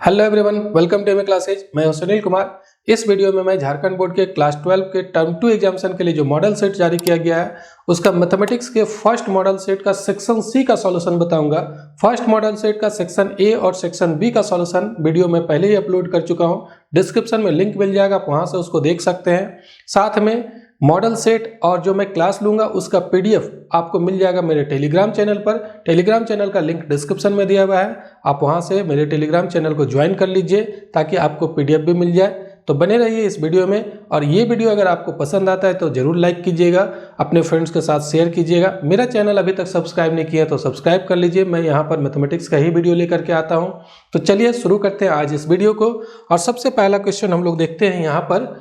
Hello everyone, welcome to MA classes. मैं हूं सुनील कुमार। इस वीडियो में मैं झारखंड बोर्ड के क्लास 12 के टर्म 2 एग्जामिनेशन के लिए जो मॉडल सेट जारी किया गया है उसका मैथमेटिक्स के फर्स्ट मॉडल सेट का सेक्शन सी का सॉल्यूशन बताऊंगा। फर्स्ट मॉडल सेट का सेक्शन ए और सेक्शन बी का सॉल्यूशन वीडियो में पहले ही अपलोड कर चुका हूं। डिस्क्रिप्शन में लिंक मिल जाएगा, आप वहां से उसको देख सकते हैं। साथ में मॉडल सेट और जो मैं क्लास लूंगा उसका पीडीएफ आपको मिल जाएगा मेरे टेलीग्राम चैनल पर। टेलीग्राम चैनल का लिंक डिस्क्रिप्शन में दिया हुआ है, आप वहां से मेरे टेलीग्राम चैनल को ज्वाइन कर लीजिए ताकि आपको पीडीएफ भी मिल जाए। तो बने रहिए इस वीडियो में, और ये वीडियो अगर आपको पसंद आता है तो जरूर लाइक कीजिएगा, अपने फ्रेंड्स के साथ शेयर कीजिएगा। मेरा चैनल अभी तक सब्सक्राइब नहीं किया तो सब्सक्राइब कर लीजिए। मैं यहाँ पर मैथमेटिक्स का ही वीडियो लेकर के आता हूँ। तो चलिए शुरू करते हैं आज इस वीडियो को। और सबसे पहला क्वेश्चन हम लोग देखते हैं यहाँ पर,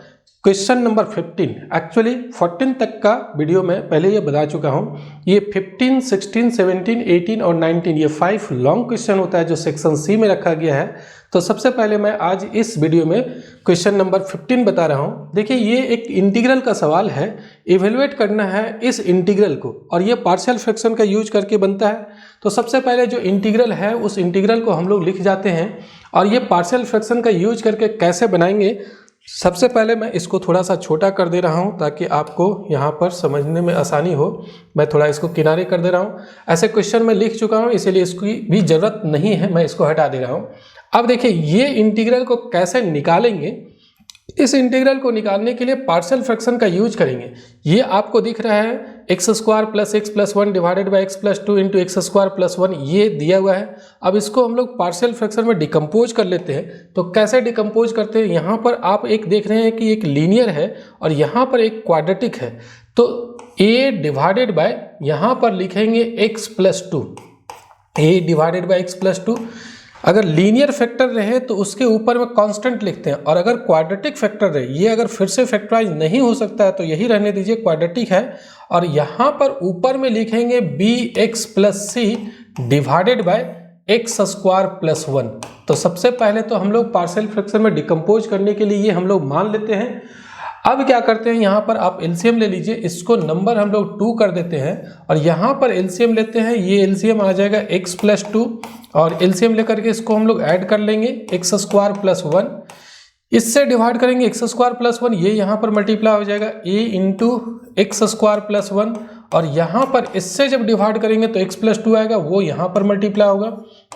क्वेश्चन नंबर 15। एक्चुअली 14 तक का वीडियो में पहले ये बता चुका हूँ। ये 15, 16, 17, 18 और 19 ये 5 लॉन्ग क्वेश्चन होता है जो सेक्शन सी में रखा गया है। तो सबसे पहले मैं आज इस वीडियो में क्वेश्चन नंबर 15 बता रहा हूँ। देखिए, ये एक इंटीग्रल का सवाल है, इवेलुएट करना है इस इंटीग्रल को, और ये पार्शियल फ्रैक्शन का यूज करके बनता है। तो सबसे पहले जो इंटीग्रल है उस इंटीग्रल को हम लोग लिख जाते हैं, और ये पार्शियल फ्रैक्शन का यूज करके कैसे बनाएंगे। सबसे पहले मैं इसको थोड़ा सा छोटा कर दे रहा हूं ताकि आपको यहाँ पर समझने में आसानी हो। मैं थोड़ा इसको किनारे कर दे रहा हूं। ऐसे क्वेश्चन मैं लिख चुका हूं, इसीलिए इसकी भी ज़रूरत नहीं है, मैं इसको हटा दे रहा हूं। अब देखिए, ये इंटीग्रल को कैसे निकालेंगे। इस इंटीग्रल को निकालने के लिए पार्शियल फ्रैक्शन का यूज करेंगे। ये आपको दिख रहा है x square plus x plus 1 divided by x plus 2 into X square plus 1, ये दिया हुआ है। अब इसको हम लोग पार्शियल फ्रैक्शन में डिकम्पोज कर लेते हैं। तो कैसे डिकम्पोज करते हैं, यहाँ पर आप एक देख रहे हैं कि एक लीनियर है और यहाँ पर एक क्वाड्रेटिक है। तो ए डिवाइडेड बाय, यहाँ पर लिखेंगे x plus 2, A divided by x plus 2। अगर लीनियर फैक्टर रहे तो उसके ऊपर में कांस्टेंट लिखते हैं, और अगर क्वाड्रेटिक फैक्टर रहे, ये अगर फिर से फैक्टराइज नहीं हो सकता है तो यही रहने दीजिए, क्वाड्रेटिक है। और यहाँ पर ऊपर में लिखेंगे B X plus C divided by X square plus 1। तो सबसे पहले तो हम लोग पार्शियल फ्रैक्शन में डिकम्पोज करने के लिए ये हम लोग मान लेते हैं। अब क्या करते हैं, यहाँ पर आप एलसीएम ले लीजिए, इसको नंबर हम लोग 2 कर देते हैं, और यहाँ पर एलसीएम लेते हैं। ये एलसीएम आ जाएगा x प्लस 2, और एलसीएम लेकर के इसको हम लोग ऐड कर लेंगे एक्स स्क्वायर प्लस 1। इससे डिवाइड करेंगे एक्स स्क्वायर प्लस 1, ये यहाँ पर मल्टीप्लाई हो जाएगा a into X square plus 1, और यहाँ पर इससे जब डिवाइड करेंगे तो x प्लस 2 आएगा, वो यहाँ पर मल्टीप्लाई होगा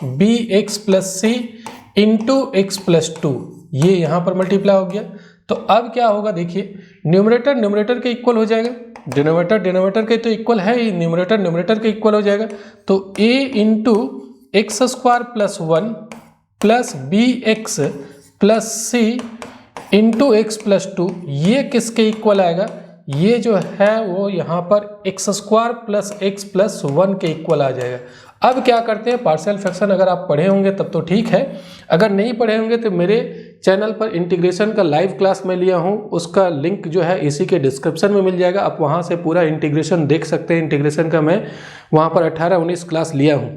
B X plus C into X plus 2, ये यहाँ पर मल्टीप्लाई हो गया। तो अब क्या होगा, देखिए, न्यूमरेटर न्यूमरेटर के इक्वल हो जाएगा, डिनोमिनेटर डिनोमिनेटर के तो इक्वल है ही, न्यूमरेटर न्यूमरेटर के इक्वल हो जाएगा। तो a into X square plus 1 plus B X plus C into X plus 2, ये किसके इक्वल आएगा, ये जो है वो यहाँ पर x square plus x plus 1 के इक्वल आ जाएगा। अब क्या करते हैं, पार्शियल फ्रैक्शन अगर आप पढ़े होंगे तब तो ठीक है, अगर नहीं पढ़े होंगे तो मेरे चैनल पर इंटीग्रेशन का लाइव क्लास में लिया हूँ, उसका लिंक जो है इसी के डिस्क्रिप्शन में मिल जाएगा, आप वहाँ से पूरा इंटीग्रेशन देख सकते हैं। इंटीग्रेशन का मैं वहाँ पर 18-19 क्लास लिया हूँ।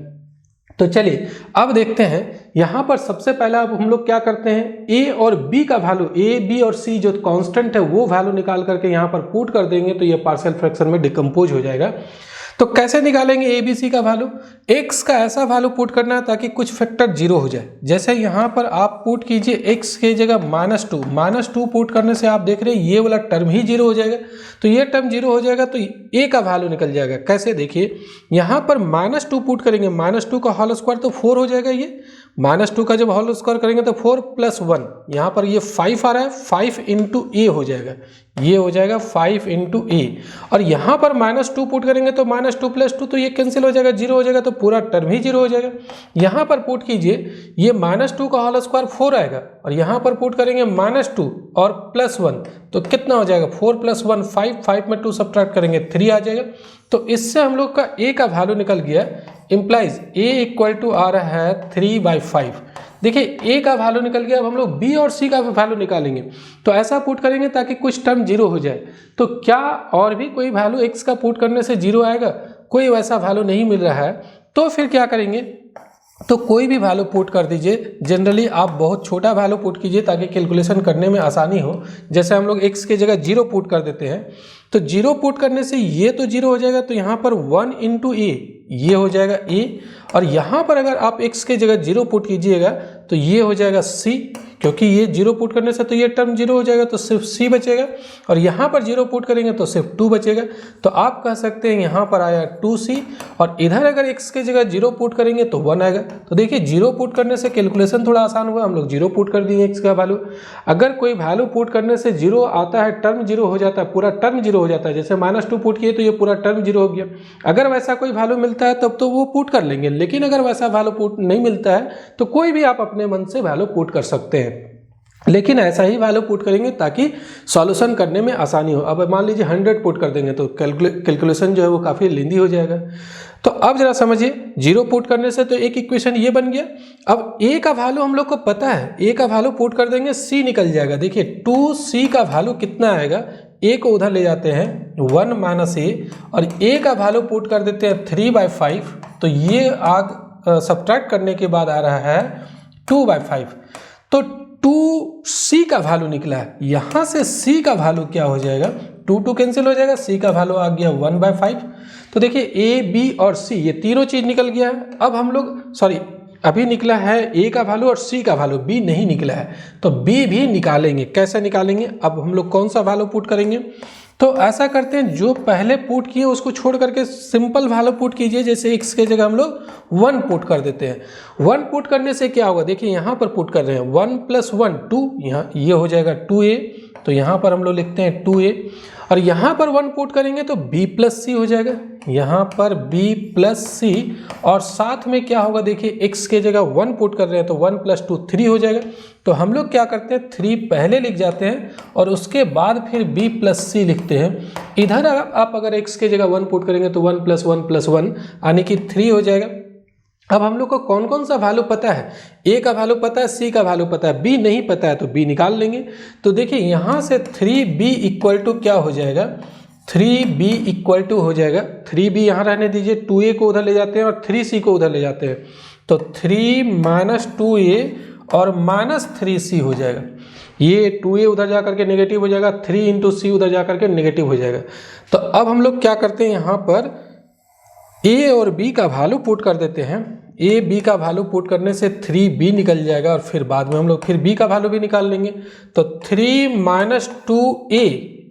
तो चलिए अब देखते हैं, यहाँ पर सबसे पहला अब हम लोग क्या करते हैं, ए और बी का वैल्यू, ए बी और सी जो कांस्टेंट है वो वैल्यू निकाल करके यहाँ पर पुट कर देंगे, तो ये पार्शियल फ्रैक्शन में डिकम्पोज हो जाएगा। तो कैसे निकालेंगे ए बी सी का वैल्यू, एक्स का ऐसा वैल्यू पुट करना है ताकि कुछ फैक्टर जीरो हो जाए। जैसे यहाँ पर आप पुट कीजिए एक्स की जगह -2 पुट करने से आप देख रहे हैं ये वाला टर्म ही जीरो हो जाएगा। तो ये टर्म जीरो हो जाएगा तो ए का वैल्यू निकल जाएगा। कैसे, देखिए, यहाँ पर -2 पुट करेंगे, -2 का होल स्क्वायर तो 4 हो जाएगा। ये -2 का जब होल स्क्वायर करेंगे तो 4 + 1, यहाँ पर ये 5 आ रहा है, 5 इंटू ए हो जाएगा, ये हो जाएगा 5 इंटू ए। और यहाँ पर -2 पुट करेंगे तो -2 + 2 तो ये कैंसिल हो जाएगा, जीरो हो जाएगा, तो पूरा टर्म ही जीरो हो जाएगा। यहाँ पर पुट कीजिए, ये -2 का होल स्क्वायर 4 आएगा, और यहाँ पर पुट करेंगे -2 और +1 तो कितना हो जाएगा, 4 + 1 5, 5 में 2 सब्ट्रैक्ट करेंगे 3 आ जाएगा। तो इससे हम लोग का ए का वैल्यू निकल गया, इम्प्लाइज ए इक्वल टू आ रहा है 3/5। देखिए, ए का वैल्यू निकल गया। अब हम लोग बी और सी का वैल्यू निकालेंगे, तो ऐसा पुट करेंगे ताकि कुछ टर्म जीरो हो जाए। तो क्या और भी कोई वैल्यू एक्स का पुट करने से जीरो आएगा, कोई वैसा वैल्यू नहीं मिल रहा है। तो फिर क्या करेंगे, तो कोई भी वैल्यू पुट कर दीजिए। जनरली आप बहुत छोटा वैल्यू पुट कीजिए ताकि कैलकुलेशन करने में आसानी हो। जैसे हम लोग x की जगह 0 पुट कर देते हैं, तो 0 पुट करने से ये तो 0 हो जाएगा, तो यहाँ पर 1 इंटू ए, ये हो जाएगा a, और यहाँ पर अगर आप x के जगह 0 पुट कीजिएगा तो ये हो जाएगा c, क्योंकि ये 0 पुट करने से तो ये टर्म 0 हो जाएगा, तो सिर्फ c बचेगा, और यहाँ पर 0 पुट करेंगे तो सिर्फ 2 बचेगा। तो आप कह सकते हैं यहाँ पर आया 2c, और इधर अगर x के जगह 0 पुट करेंगे तो 1 आएगा। तो देखिए 0 पुट करने से कैलकुलेशन थोड़ा आसान हुआ, हम लोग 0 पुट कर दिए x का वैल्यू। अगर कोई वैल्यू पुट करने से 0 आता है, टर्म 0 हो जाता है, पूरा टर्म 0 हो जाता है, जैसे -2 पुट किए तो ये पूरा टर्म 0 हो गया। अगर वैसा कोई वैल्यू मिलता है तब तो वो पुट कर लेंगे, लेकिन अगर वैसा वैल्यू पुट नहीं मिलता है तो कोई भी आप अपने मन से वैल्यू पुट कर सकते हैं, लेकिन ऐसा ही वैल्यू पुट करेंगे ताकि सॉल्यूशन करने में आसानी हो। अब मान लीजिए 100 पुट कर देंगे तो कैलकुलेशन जो है वो काफ़ी लेंदी हो जाएगा। तो अब जरा समझिए, 0 पुट करने से तो एक इक्वेशन ये बन गया। अब a का वैल्यू हम लोग को पता है, a का वैल्यू पुट कर देंगे c निकल जाएगा। देखिए 2c का वैल्यू कितना आएगा, a को उधर ले जाते हैं 1 माइनस a, और a का वैल्यू पुट कर देते हैं 3/5, तो ये आग सब्ट्रैक्ट करने के बाद आ रहा है 2/5। तो 2c का वैल्यू निकला है, यहाँ से c का वैल्यू क्या हो जाएगा, 2 कैंसिल हो जाएगा, c का वैल्यू आ गया 1/5। तो देखिए a, b और c ये तीनों चीज निकल गया है। अब हम लोग अभी निकला है a का वैल्यू और c का वैल्यू, b नहीं निकला है, तो b भी निकालेंगे। कैसे निकालेंगे, अब हम लोग कौन सा वैल्यू पुट करेंगे, तो ऐसा करते हैं जो पहले पुट किए उसको छोड़ करके सिंपल वैल्यू पुट कीजिए। जैसे x के जगह हम लोग 1 पुट कर देते हैं। 1 पुट करने से क्या होगा, देखिए यहाँ पर पुट कर रहे हैं 1 + 1 2, यहाँ ये हो जाएगा 2a, तो यहाँ पर हम लोग लिखते हैं 2a, और यहाँ पर 1 पुट करेंगे तो b + c हो जाएगा, यहाँ पर b + c, और साथ में क्या होगा, देखिए x के जगह 1 पुट कर रहे हैं तो 1 + 2 3 हो जाएगा। तो हम लोग क्या करते हैं, 3 पहले लिख जाते हैं और उसके बाद फिर b + c लिखते हैं। इधर आप अगर x के जगह 1 पुट करेंगे तो 1 + 1 + 1 यानी कि 3 हो जाएगा। अब हम लोग को कौन कौन सा वैल्यू पता है, a का वैल्यू पता है, c का वैल्यू पता है, b नहीं पता है तो b निकाल लेंगे। तो देखिए यहाँ से 3b = क्या हो जाएगा, 3b = हो जाएगा, 3b यहाँ रहने दीजिए, 2a को उधर ले जाते हैं और 3c को उधर ले जाते हैं, तो 3 - 2a और -3c हो जाएगा। ये 2a उधर जा करके नेगेटिव हो जाएगा, 3 × c उधर जा करके नेगेटिव हो जाएगा। तो अब हम लोग क्या करते हैं, यहाँ पर a और b का वैल्यू पुट कर देते हैं। a b का वैल्यू पुट करने से 3b निकल जाएगा, और फिर बाद में हम लोग फिर b का वैल्यू भी निकाल लेंगे। तो 3 - 2a,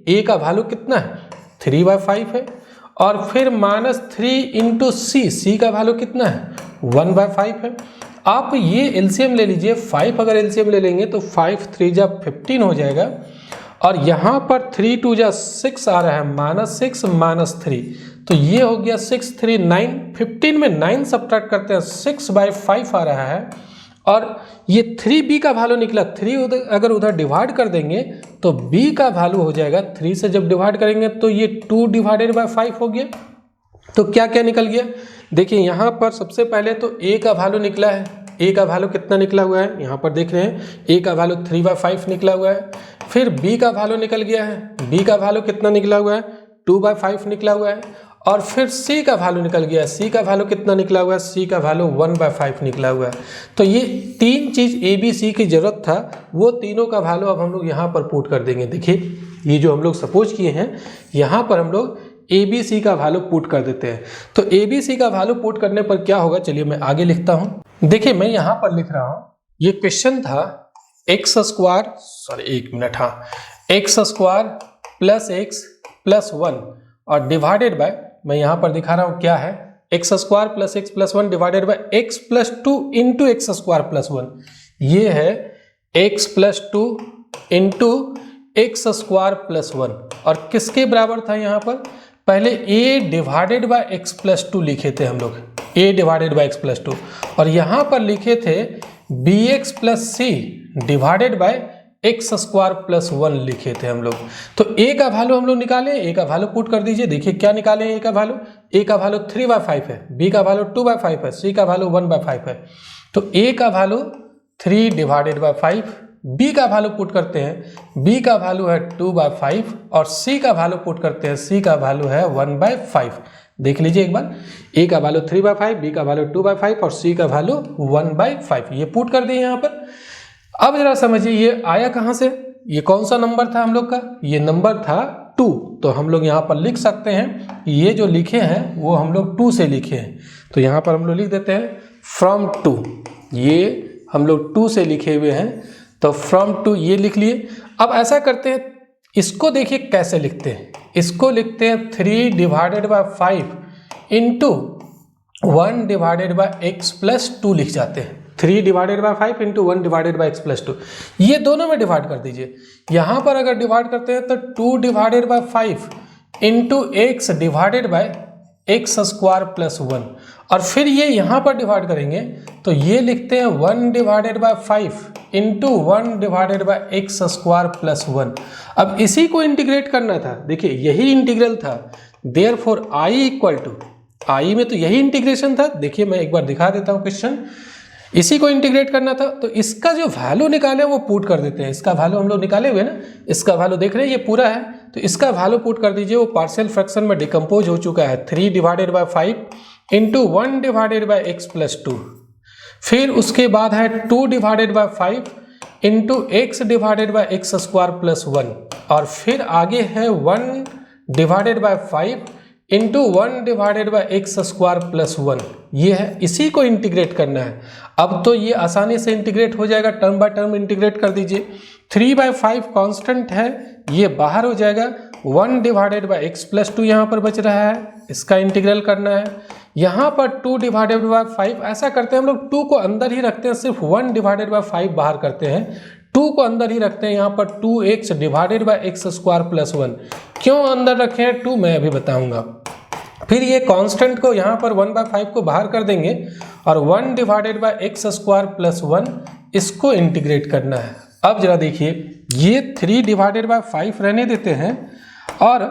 a का वैल्यू कितना है, 3/5 है, और फिर -3 × c, c का वैल्यू कितना है, 1/5 है। आप ये एलसीएम ले लीजिए, 5 अगर एलसीएम ले लेंगे तो 5 × 3 = 15 हो जाएगा, और यहाँ पर 3 × 2 = 6 आ रहा है, -6 - 3, तो ये हो गया 6 × 3 = 9, 15 में 9 सब्ट्रैक्ट करते हैं 6/5 आ रहा है, और ये 3b का वैल्यू निकला। 3 अगर उधर डिवाइड कर देंगे तो b का वैल्यू हो जाएगा, 3 से जब डिवाइड करेंगे तो ये 2/5 हो गया। तो क्या क्या निकल गया, देखिए यहाँ पर सबसे पहले तो a का वैल्यू निकला है। a का वैल्यू कितना निकला हुआ है, यहाँ पर देख रहे हैं a का वैल्यू 3/5 निकला हुआ है। फिर b का वैल्यू निकल गया है, b का वैल्यू कितना निकला हुआ है, 2/5 निकला हुआ है। और फिर c का वैल्यू निकल गया है, c का वैल्यू कितना निकला हुआ है, c का वैल्यू 1/5 निकला हुआ है। तो ये 3 चीज़ a b c की जरूरत था, वो तीनों का वैल्यू अब हम लोग यहाँ पर पुट कर देंगे। देखिए ये जो हम लोग सपोज किए हैं, यहाँ पर हम लोग a b c का वैल्यू पुट कर देते हैं। तो a b c का वैल्यू पुट करने पर क्या होगा, चलिए मैं आगे लिखता हूँ। देखिए मैं यहाँ पर लिख रहा हूँ, ये क्वेश्चन था x² + x + 1 और डिवाइडेड बाय, मैं यहाँ पर दिखा रहा हूँ क्या है, x² + x + 1 divided by x + 2 × x² + 1। ये है x + 2 × x² + 1, और किसके बराबर था, यहाँ पर पहले a डिवाइडेड बाय x + 2 लिखे थे हम लोग, a डिवाइडेड बाय x + 2, और यहाँ पर लिखे थे bx + c divided by x² + 1 लिखे थे हम लोग। तो a का वैल्यू हम लोग निकाले, a का वैल्यू पुट कर दीजिए। देखिए क्या निकाले, a का वैल्यू, a का वैल्यू 3/5 है, b का वैल्यू 2/5 है, c का वैल्यू 1/5 है। तो a का वैल्यू 3/5, b का वैल्यू पुट करते हैं, b का वैल्यू है 2/5, और c का वैल्यू पुट करते हैं, c का वैल्यू है 1/5। देख लीजिए एक बार, a का वैल्यू 3/5, b का वैल्यू 2/5 और c का वैल्यू 1/5, ये पुट कर दिए यहाँ पर। अब जरा समझिए ये आया कहाँ से, ये कौन सा नंबर था हम लोग का, ये नंबर था 2, तो हम लोग यहाँ पर लिख सकते हैं ये जो लिखे हैं वो हम लोग 2 से लिखे हैं, तो यहाँ पर हम लोग लिख देते हैं फ्रॉम 2, ये हम लोग 2 से लिखे हुए हैं, तो फ्रॉम 2 ये लिख लिए। अब ऐसा करते हैं, इसको देखिए कैसे लिखते हैं, इसको लिखते हैं 3 divided by 5 into 1 divided by x plus 2 लिख जाते हैं। 3 divided by 5 into 1 divided by x plus 2, ये दोनों में डिवाइड कर दीजिए। यहाँ पर अगर डिवाइड करते हैं तो 2 divided by 5 into x divided by x square plus 1, और फिर ये यहाँ पर डिवाइड करेंगे तो ये लिखते हैं 1 divided by 5 into 1 divided by X square plus 1। अब इसी को इंटीग्रेट करना था, देखिए यही इंटीग्रल था, देयरफॉर i इक्वल टू, आई में तो यही इंटीग्रेशन था। देखिए मैं एक बार दिखा देता हूँ क्वेश्चन, इसी को इंटीग्रेट करना था, तो इसका जो वैल्यू निकाले वो पुट कर देते हैं। इसका वैल्यू हम लोग निकाले हुए ना, इसका वैल्यू देख रहे हैं ये पूरा है, तो इसका वैल्यू पुट कर दीजिए। वो पार्शियल फ्रैक्शन में डिकम्पोज हो चुका है, 3 divided by 5 into 1 divided by x plus 2, फिर उसके बाद है 2 divided by 5 into x divided by X square plus 1, और फिर आगे है 1 divided by 5 into 1 divided by X square plus 1, ये है, इसी को इंटीग्रेट करना है। अब तो ये आसानी से इंटीग्रेट हो जाएगा, टर्म बाय टर्म इंटीग्रेट कर दीजिए। 3/5 कांस्टेंट है, ये बाहर हो जाएगा, 1 डिवाइडेड बाय एक्स प्लस 2 यहाँ पर बच रहा है, इसका इंटीग्रल करना है। यहाँ पर 2 डिवाइडेड बाय 5, ऐसा करते हैं हम लोग 2 को अंदर ही रखते हैं, सिर्फ 1 डिवाइडेड बाय 5 बाहर करते हैं, 2 को अंदर ही रखते हैं। यहाँ पर 2x divided by X square plus 1, क्यों अंदर रखे हैं 2 मैं अभी बताऊंगा। फिर ये कांस्टेंट को यहाँ पर 1/5 को बाहर कर देंगे और 1 divided by X square plus 1, इसको इंटीग्रेट करना है। अब जरा देखिए, ये 3 डिवाइडेड बाय 5 रहने देते हैं, और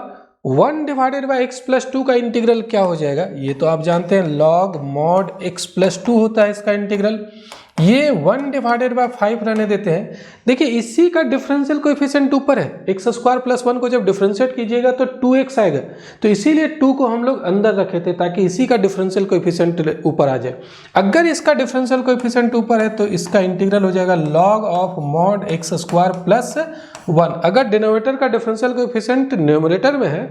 1 डिवाइडेड बाय एक्स प्लस 2 का इंटीग्रल क्या हो जाएगा, ये तो आप जानते हैं लॉग मॉड x प्लस 2 होता है इसका इंटीग्रल। ये 1 डिवाइडेड बाय 5 रहने देते हैं। देखिए इसी का डिफरेंशियल कोएफिशिएंट ऊपर है, एक्स स्क्वायर प्लस 1 को जब डिफरेंशिएट कीजिएगा तो 2x आएगा, तो इसीलिए 2 को हम लोग अंदर रखे थे ताकि इसी का डिफरेंशियल कोएफिशिएंट ऊपर आ जाए। अगर इसका डिफरेंशियल कोएफिशिएंट ऊपर है तो इसका इंटीग्रल हो जाएगा log of mod x square plus 1। अगर डिनोमिनेटर का डिफरेंशियल कोएफिशिएंट न्यूमरेटर में है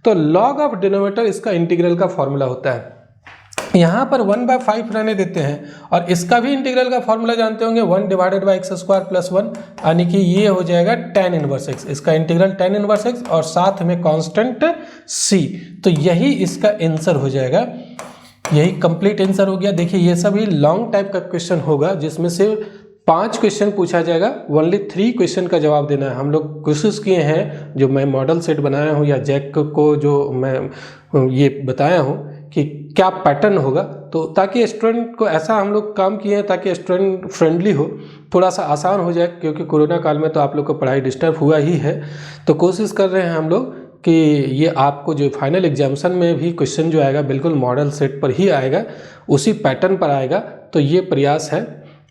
तो लॉग ऑफ डिनोमिनेटर इसका इंटीग्रल का फॉर्मूला होता है। यहाँ पर 1/5 रहने देते हैं, और इसका भी इंटीग्रल का फॉर्मूला जानते होंगे, 1 divided by X square plus 1, यानी कि ये हो जाएगा tan इनवर्स x, इसका इंटीग्रल tan इनवर्स x और साथ में कांस्टेंट c, तो यही इसका आंसर हो जाएगा, यही कंप्लीट आंसर हो गया। देखिए ये सभी लॉन्ग टाइप का क्वेश्चन होगा जिसमें से 5 क्वेश्चन पूछा जाएगा, ओनली 3 क्वेश्चन का जवाब देना है। हम लोग कोशिश किए हैं, जो मैं मॉडल सेट बनाया हूँ या जैक को जो मैं ये बताया हूँ कि क्या पैटर्न होगा, तो ताकि स्टूडेंट को ऐसा हम लोग काम किए हैं ताकि स्टूडेंट फ्रेंडली हो, थोड़ा सा आसान हो जाए, क्योंकि कोरोना काल में तो आप लोग का पढ़ाई डिस्टर्ब हुआ ही है। तो कोशिश कर रहे हैं हम लोग कि ये आपको जो फाइनल एग्जामिनेशन में भी क्वेश्चन जो आएगा बिल्कुल मॉडल सेट पर ही आएगा, उसी पैटर्न पर आएगा, तो ये प्रयास है।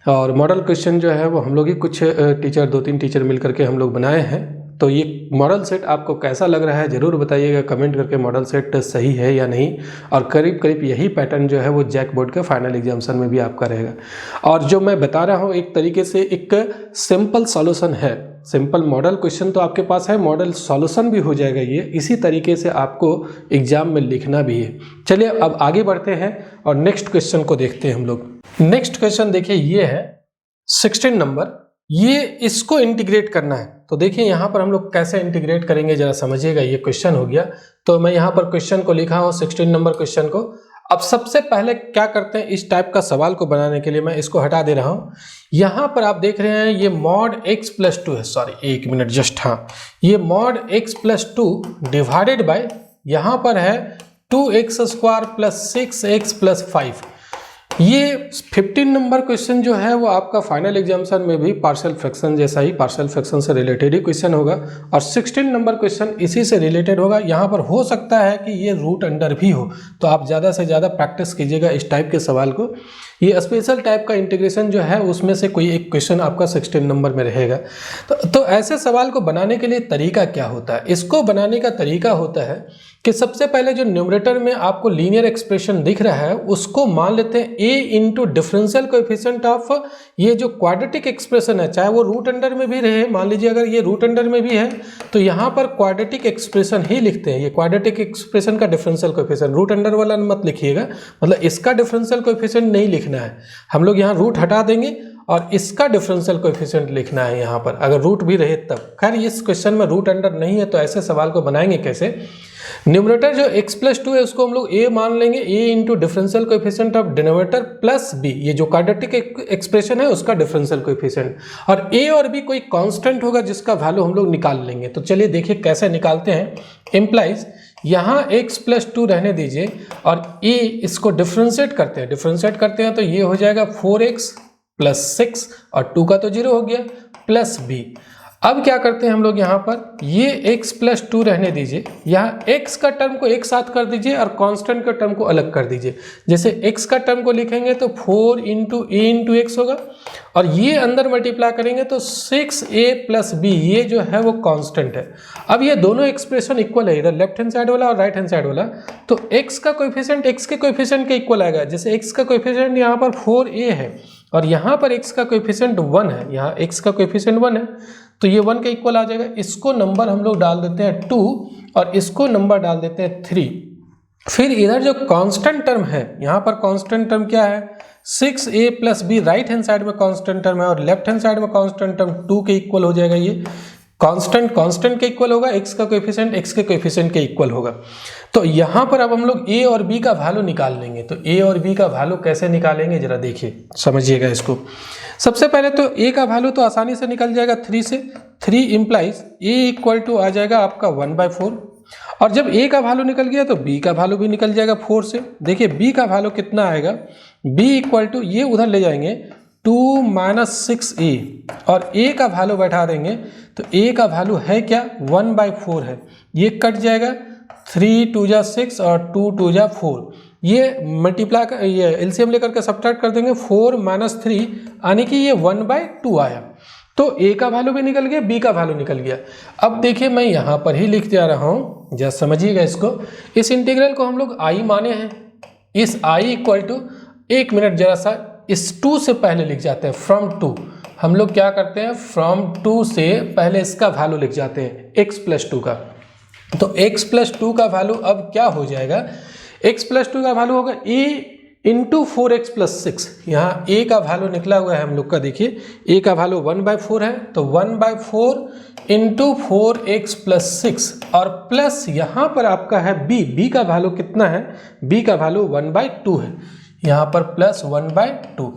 और मॉडल क्वेश्चन जो है वो हम लोग ही कुछ टीचर 2-3 टीचर मिल करके हम लोग बनाए हैं। तो ये मॉडल सेट आपको कैसा लग रहा है ज़रूर बताइएगा कमेंट करके, मॉडल सेट सही है या नहीं। और करीब करीब यही पैटर्न जो है वो जैक बोर्ड के फाइनल एग्जामिनेशन में भी आपका रहेगा। और जो मैं बता रहा हूँ एक तरीके से एक सिंपल सॉल्यूशन है, सिंपल मॉडल क्वेश्चन तो आपके पास है, मॉडल सॉल्यूशन भी हो जाएगा। ये इसी तरीके से आपको एग्जाम में लिखना भी है। चलिए अब आगे बढ़ते हैं और नेक्स्ट क्वेश्चन को देखते हैं हम लोग। नेक्स्ट क्वेश्चन देखिए ये है 16 नंबर, ये इसको इंटीग्रेट करना है। तो देखिए यहाँ पर हम लोग कैसे इंटीग्रेट करेंगे जरा समझिएगा। ये क्वेश्चन हो गया, तो मैं यहाँ पर क्वेश्चन को लिखा हूँ 16 नंबर क्वेश्चन को। अब सबसे पहले क्या करते हैं, इस टाइप का सवाल को बनाने के लिए मैं इसको हटा दे रहा हूँ। यहाँ पर आप देख रहे हैं ये मॉड x प्लस 2 है, सॉरी 1 मिनट जस्ट, हाँ ये mod x plus 2 divided by यहाँ पर है 2x square plus 6x plus 5। ये 15 नंबर क्वेश्चन जो है वो आपका फाइनल एग्जामिनेशन में भी पार्शियल फ्रैक्शन जैसा ही, पार्शियल फ्रैक्शन से रिलेटेड ही क्वेश्चन होगा, और 16 नंबर क्वेश्चन इसी से रिलेटेड होगा। यहाँ पर हो सकता है कि ये रूट अंडर भी हो, तो आप ज़्यादा से ज़्यादा प्रैक्टिस कीजिएगा इस टाइप के सवाल को। ये स्पेशल टाइप का इंटीग्रेशन जो है उसमें से कोई एक क्वेश्चन आपका 16 नंबर में रहेगा। तो ऐसे सवाल को बनाने के लिए तरीका क्या होता है, इसको बनाने का तरीका होता है कि सबसे पहले जो न्यूमरेटर में आपको लीनियर एक्सप्रेशन दिख रहा है उसको मान लेते हैं a into differential coefficient of ये जो क्वाड्रेटिक एक्सप्रेशन है, चाहे वो रूट अंडर में भी रहे, मान लीजिए अगर ये रूट अंडर में भी है तो यहाँ पर क्वाड्रेटिक एक्सप्रेशन ही लिखते हैं। ये क्वाड्रेटिक एक्सप्रेशन का डिफरेंशियल कोएफिशिएंट, रूट अंडर वाला मत लिखिएगा, मतलब इसका डिफरेंशियल कोएफिशिएंट नहीं लिखना है, हम लोग यहाँ रूट हटा देंगे और इसका डिफरेंशियल कोएफिशिएंट लिखना है यहाँ पर, अगर रूट भी रहे तब। खैर इस क्वेश्चन में रूट अंडर नहीं है तो ऐसे सवाल को बनाएंगे कैसे। न्यूमरेटर जो x+2 है उसको हम लोग a मान लेंगे, a into differential coefficient of denominator plus b, ये जो क्वाड्रेटिक एक्सप्रेशन है उसका डिफरेंशियल कोएफिशिएंट, और a और b कोई कांस्टेंट होगा जिसका वैल्यू हम लोग निकाल लेंगे। तो चलिए देखिए कैसे निकालते हैं। इम्प्लाइज यहाँ x+2 रहने दीजिए और a इसको डिफरेंशिएट करते हैं तो ये हो जाएगा 4x + 6 और 2 का तो 0 हो गया प्लस b। अब क्या करते हैं हम लोग यहाँ पर, ये x+2 रहने दीजिए, यहाँ x का टर्म को एक साथ कर दीजिए और कांस्टेंट का टर्म को अलग कर दीजिए। जैसे x का टर्म को लिखेंगे तो 4 इंटू a इंटू x होगा और ये अंदर मल्टीप्लाई करेंगे तो 6a + b, ये जो है वो कांस्टेंट है। अब ये दोनों एक्सप्रेशन इक्वल है, इधर लेफ्ट हैंड साइड वाला और राइट हैंड साइड वाला, तो x का कोएफिशिएंट x के कोएफिशिएंट के इक्वल आएगा। जैसे x का कोएफिशिएंट यहाँ पर 4a है और यहाँ पर x का कोएफिशिएंट 1 है, यहाँ x का कोएफिशिएंट 1 है तो ये 1 के इक्वल आ जाएगा। इसको नंबर हम लोग डाल देते हैं 2 और इसको नंबर डाल देते हैं 3। फिर इधर जो कांस्टेंट टर्म है, यहाँ पर कांस्टेंट टर्म क्या है, 6a + b, right hand side में कांस्टेंट टर्म है और लेफ्ट हैंड साइड में कांस्टेंट टर्म 2 के इक्वल हो जाएगा। ये कांस्टेंट के इक्वल होगा, x का कोएफिशिएंट x के कोएफिशिएंट के इक्वल होगा। तो यहाँ पर अब हम लोग a और b का वैल्यू निकाल लेंगे। तो a और b का वैल्यू कैसे निकालेंगे जरा देखिए, समझिएगा इसको। सबसे पहले तो a का वैल्यू तो आसानी से निकल जाएगा 3 से। 3 इम्प्लाइज a आ जाएगा आपका 1/4 और जब a का वैल्यू निकल गया तो b का वैल्यू भी निकल जाएगा 4 से। देखिए b का वैल्यू कितना आएगा, b ये उधर ले जाएंगे 2 - 6a और a का वैल्यू बैठा देंगे तो a का वैल्यू है क्या, 1/4 है। ये कट जाएगा, 3 2 जा 6 और 2 2 जा 4, ये मल्टीप्लाई ये एलसीएम लेकर के सब्ट्रैक्ट कर देंगे, 4 - 3 यानी कि ये 1/2 आया। तो a का वैल्यू भी निकल गया, b का वैल्यू निकल गया। अब देखिए मैं यहाँ पर ही लिख जा रहा हूँ, जरा समझिएगा इसको। इस इंटीग्रल को हम लोग i माने हैं, इस i = 1 मिनट जरा सा इस 2 से पहले लिख जाते हैं, फ्रॉम 2। हम लोग क्या करते हैं, फ्रॉम 2 से पहले इसका वैल्यू लिख जाते हैं x+2 का। तो x+2 का वैल्यू अब क्या हो जाएगा, x+2 का वैल्यू होगा a इंटू 4x + 6। यहाँ a का वैल्यू निकला हुआ है हम लोग का, देखिए a का वैल्यू 1/4 है तो 1/4 इंटू 4x + 6 और प्लस यहाँ पर आपका है b का वैल्यू कितना है, b का वैल्यू 1/2 है, यहाँ पर प्लस 1/2।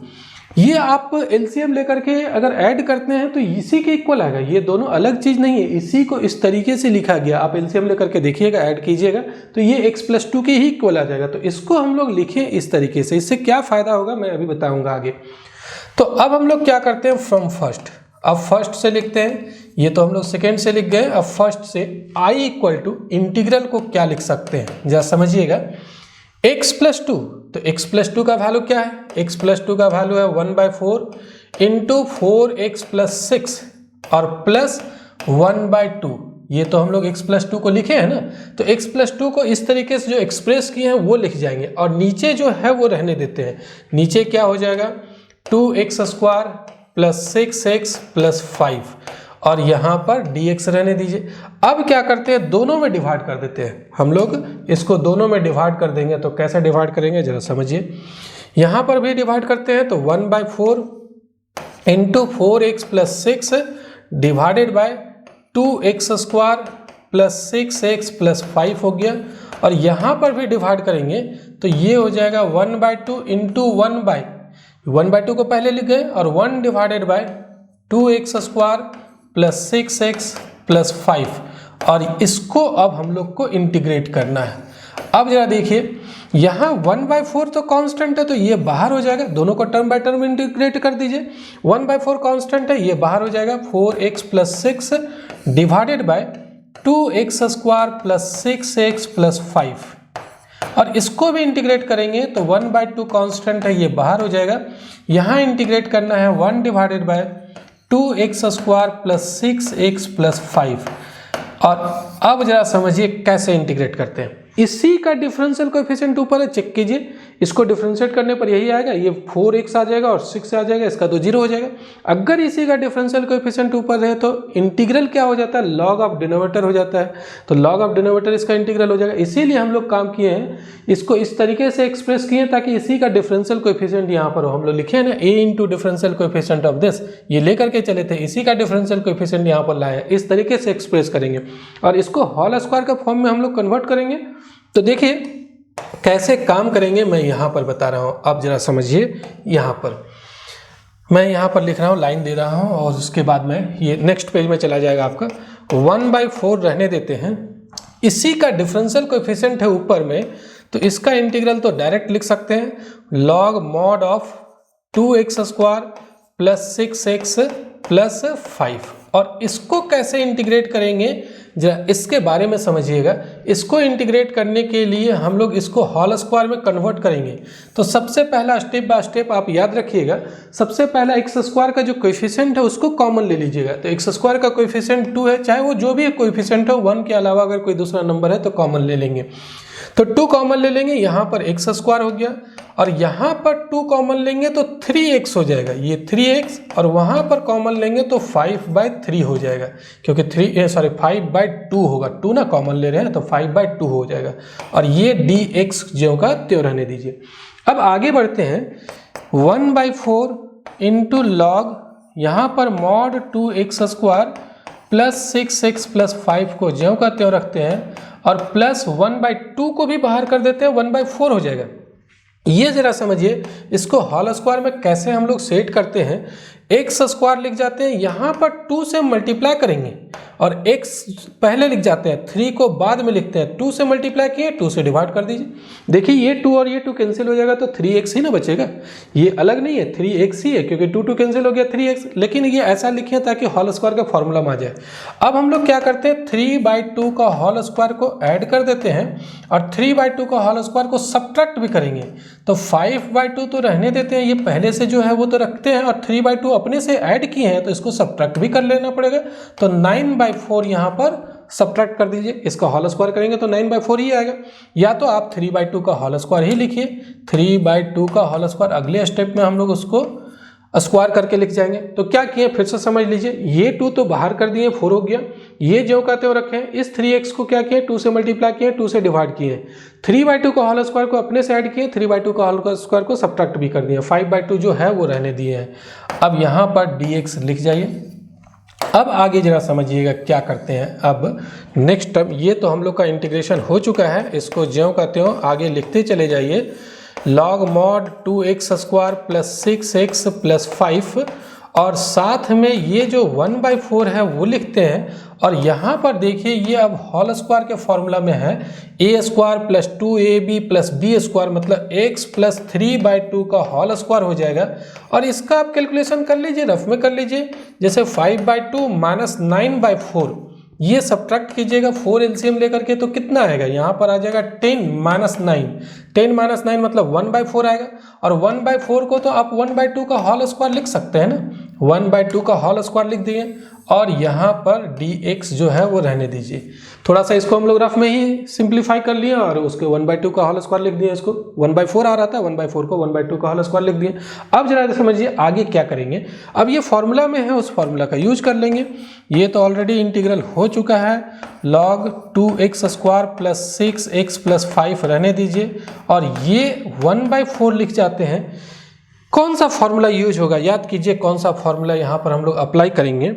ये आप एलसीएम लेकर के अगर ऐड करते हैं तो इसी के इक्वल आएगा, ये दोनों अलग चीज़ नहीं है, इसी को इस तरीके से लिखा गया। आप एलसीएम लेकर के देखिएगा, ऐड कीजिएगा तो ये x+2 के ही इक्वल आ जाएगा। तो इसको हम लोग लिखें इस तरीके से, इससे क्या फ़ायदा होगा मैं अभी बताऊंगा आगे। तो अब हम लोग क्या करते हैं, फ्रॉम फर्स्ट, अब फर्स्ट से लिखते हैं, ये तो हम लोग सेकेंड से लिख गए। अब फर्स्ट से i = इंटीग्रल को क्या लिख सकते हैं जरा समझिएगा, x+2, तो x+2 का वैल्यू क्या है, x+2 का वैल्यू है 1/4 इंटू 4x + 6 और प्लस 1/2। ये तो हम लोग x+2 को लिखे हैं ना, तो x+2 को इस तरीके से जो एक्सप्रेस किए हैं वो लिख जाएंगे और नीचे जो है वो रहने देते हैं। नीचे क्या हो जाएगा, 2x² + 6x + 5 और यहाँ पर dx रहने दीजिए। अब क्या करते हैं, दोनों में डिवाइड कर देते हैं हम लोग, इसको दोनों में डिवाइड कर देंगे। तो कैसे डिवाइड करेंगे जरा समझिए, यहाँ पर भी डिवाइड करते हैं तो 1/4 into 4x + 6 divided by 2x² + 6x + 5 हो गया और यहाँ पर भी डिवाइड करेंगे तो ये हो जाएगा 1/2 इंटू 1/2 को पहले लिख गए और 1 डिवाइडेड बाय 2x² + 6x + 5 और इसको अब हम लोग को इंटीग्रेट करना है। अब जरा देखिए, यहाँ 1/4 तो कांस्टेंट है तो ये बाहर हो जाएगा, दोनों को टर्म बाय टर्म इंटीग्रेट कर दीजिए। 1/4 कांस्टेंट है, ये बाहर हो जाएगा, 4x + 6 divided by 2x² + 6x + 5 और इसको भी इंटीग्रेट करेंगे तो 1/2 कांस्टेंट है, ये बाहर हो जाएगा। यहाँ इंटीग्रेट करना है 1 डिवाइडेड बाय 2x² + 6x + 5 और अब जरा समझिए कैसे इंटीग्रेट करते हैं। इसी का डिफरेंशियल कोएफिशिएंट ऊपर है, चेक कीजिए, इसको डिफरेंशिएट करने पर यही आएगा, ये 4x आ जाएगा और 6 आ जाएगा, इसका तो 0 हो जाएगा। अगर इसी का डिफरेंशियल कोएफिशिएंट ऊपर है तो इंटीग्रल क्या हो जाता है, लॉग ऑफ डिनोमिनेटर हो जाता है, तो लॉग ऑफ डिनोमिनेटर इसका इंटीग्रल हो जाएगा। इसीलिए हम लोग काम किए हैं, इसको इस तरीके से एक्सप्रेस किए ताकि इसी का डिफरेंशियल कोएफिशिएंट यहाँ पर हो। हम लोग लिखे हैं ना a into differential coefficient of this, ये लेकर के चले थे, इसी का डिफरेंशियल कोएफिशिएंट यहाँ पर लाए, इस तरीके से एक्सप्रेस करेंगे और इसको होल स्क्वायर का फॉर्म में हम लोग कन्वर्ट करेंगे। तो देखिए कैसे काम करेंगे मैं यहाँ पर बता रहा हूँ, आप जरा समझिए। यहाँ पर मैं यहाँ पर लिख रहा हूँ, लाइन दे रहा हूँ और उसके बाद में ये नेक्स्ट पेज में चला जाएगा आपका। 1/4 रहने देते हैं, इसी का डिफरेंशियल कोएफिशिएंट है ऊपर में, तो इसका इंटीग्रल तो डायरेक्ट लिख सकते हैं, log mod of 2x² plus 6x plus 5। और इसको कैसे इंटीग्रेट करेंगे जरा इसके बारे में समझिएगा। इसको इंटीग्रेट करने के लिए हम लोग इसको होल स्क्वायर में कन्वर्ट करेंगे। तो सबसे पहला स्टेप बाय स्टेप आप याद रखिएगा, सबसे पहला x² का जो कोएफिशिएंट है उसको कॉमन ले लीजिएगा। तो x² का कोएफिशिएंट 2 है, चाहे वो जो भी कोएफिशिएंट हो, 1 के अलावा अगर कोई दूसरा नंबर है तो कॉमन ले लेंगे। तो 2 कॉमन ले लेंगे, यहाँ पर x² हो गया और यहाँ पर 2 कॉमन लेंगे तो 3x हो जाएगा, ये 3x, और वहाँ पर कॉमन लेंगे तो 5/3 हो जाएगा, क्योंकि 5/2 होगा, 2 ना कॉमन ले रहे हैं तो 5/2 हो जाएगा। और ये dx ज्यों का त्यों रहने दीजिए। अब आगे बढ़ते हैं, 1/4 इंटू लॉग, यहाँ पर mod 2x² plus 6x plus 5 को ज्यों का त्यों रखते हैं और प्लस 1/2 को भी बाहर कर देते हैं, 1/4 हो जाएगा। ये जरा समझिए, इसको होल स्क्वायर में कैसे हम लोग सेट करते हैं। x² लिख जाते हैं, यहाँ पर 2 से मल्टीप्लाई करेंगे और x पहले लिख जाते हैं, 3 को बाद में लिखते हैं। 2 से मल्टीप्लाई किए, 2 से डिवाइड कर दीजिए। देखिए ये 2 और ये 2 कैंसिल हो जाएगा तो 3x ही ना बचेगा, ये अलग नहीं है, 3x ही है, क्योंकि 2 कैंसिल हो गया 3x। लेकिन ये ऐसा लिखे ताकि होल स्क्वायर का फॉर्मूला में आ जाए। अब हम लोग क्या करते हैं, 3/2 का होल स्क्वायर को ऐड कर देते हैं और 3/2 का होल स्क्वायर को सब्ट्रैक्ट भी करेंगे। तो 5/2 तो रहने देते हैं, ये पहले से जो है वो तो रखते हैं, और 3/2 अपने से ऐड किए हैं तो इसको सब्ट्रैक्ट भी कर लेना पड़ेगा। तो 9/4 यहाँ पर सब्ट्रैक्ट कर दीजिए, इसका होल स्क्वायर करेंगे तो 9/4 ही आएगा। या तो आप 3/2 का होल स्क्वायर ही लिखिए, 3/2 का होल स्क्वायर अगले स्टेप में हम लोग उसको स्क्वायर करके लिख जाएंगे। तो क्या किए फिर से समझ लीजिए, ये 2 तो बाहर कर दिए, 4 हो गया, ये जो कहते हो रखे हैं, इस 3x को क्या किए, 2 से मल्टीप्लाई किए, 2 से डिवाइड किए, 3/2 का होल स्क्वायर को अपने से ऐड किए, 3/2 का होल स्क्वायर को सब्ट्रैक्ट भी कर दिए, 5/2 जो है वो रहने दिए हैं। अब यहाँ पर dx लिख जाइए। अब आगे जरा समझिएगा क्या करते हैं। अब नेक्स्ट टर्म, ये तो हम लोग का इंटीग्रेशन हो चुका है, इसको ज्यों का त्यों आगे लिखते चले जाइए। Log mod 2x² plus 6x plus 5, और साथ में ये जो 1/4 है वो लिखते हैं। और यहाँ पर देखिए ये अब होल स्क्वायर के फॉर्मूला में है, a² plus 2ab plus b², मतलब x प्लस 3/2 का होल स्क्वायर हो जाएगा। और इसका आप कैलकुलेशन कर लीजिए, रफ में कर लीजिए, जैसे 5/2 माइनस 9/4, ये सब्ट्रैक्ट कीजिएगा 4 एलसीएम लेकर के, तो कितना आएगा, यहाँ पर आ जाएगा 10 माइनस 9, 10 माइनस 9 मतलब 1/4 आएगा। और 1/4 को तो आप 1/2 का होल स्क्वायर लिख सकते हैं ना, 1/2 का होल स्क्वायर लिख दिए और यहाँ पर dx जो है वो रहने दीजिए। थोड़ा सा इसको हम लोग रफ में ही सिंप्लीफाई कर लिए और उसके 1/2 का होल स्क्वायर लिख दिए, इसको 1/4 आ रहा था, 1/4 को 1/2 का होल स्क्वायर लिख दिए। अब जरा समझिए आगे क्या करेंगे। अब ये फॉर्मूला में है, उस फॉर्मूला का यूज कर लेंगे। ये तो ऑलरेडी इंटीग्रल हो चुका है, log 2x² plus 6x plus 5 रहने दीजिए और ये 1/4 लिख जाते हैं। कौन सा फॉर्मूला यूज होगा, याद कीजिए कौन सा फॉर्मूला यहाँ पर हम लोग अप्लाई करेंगे।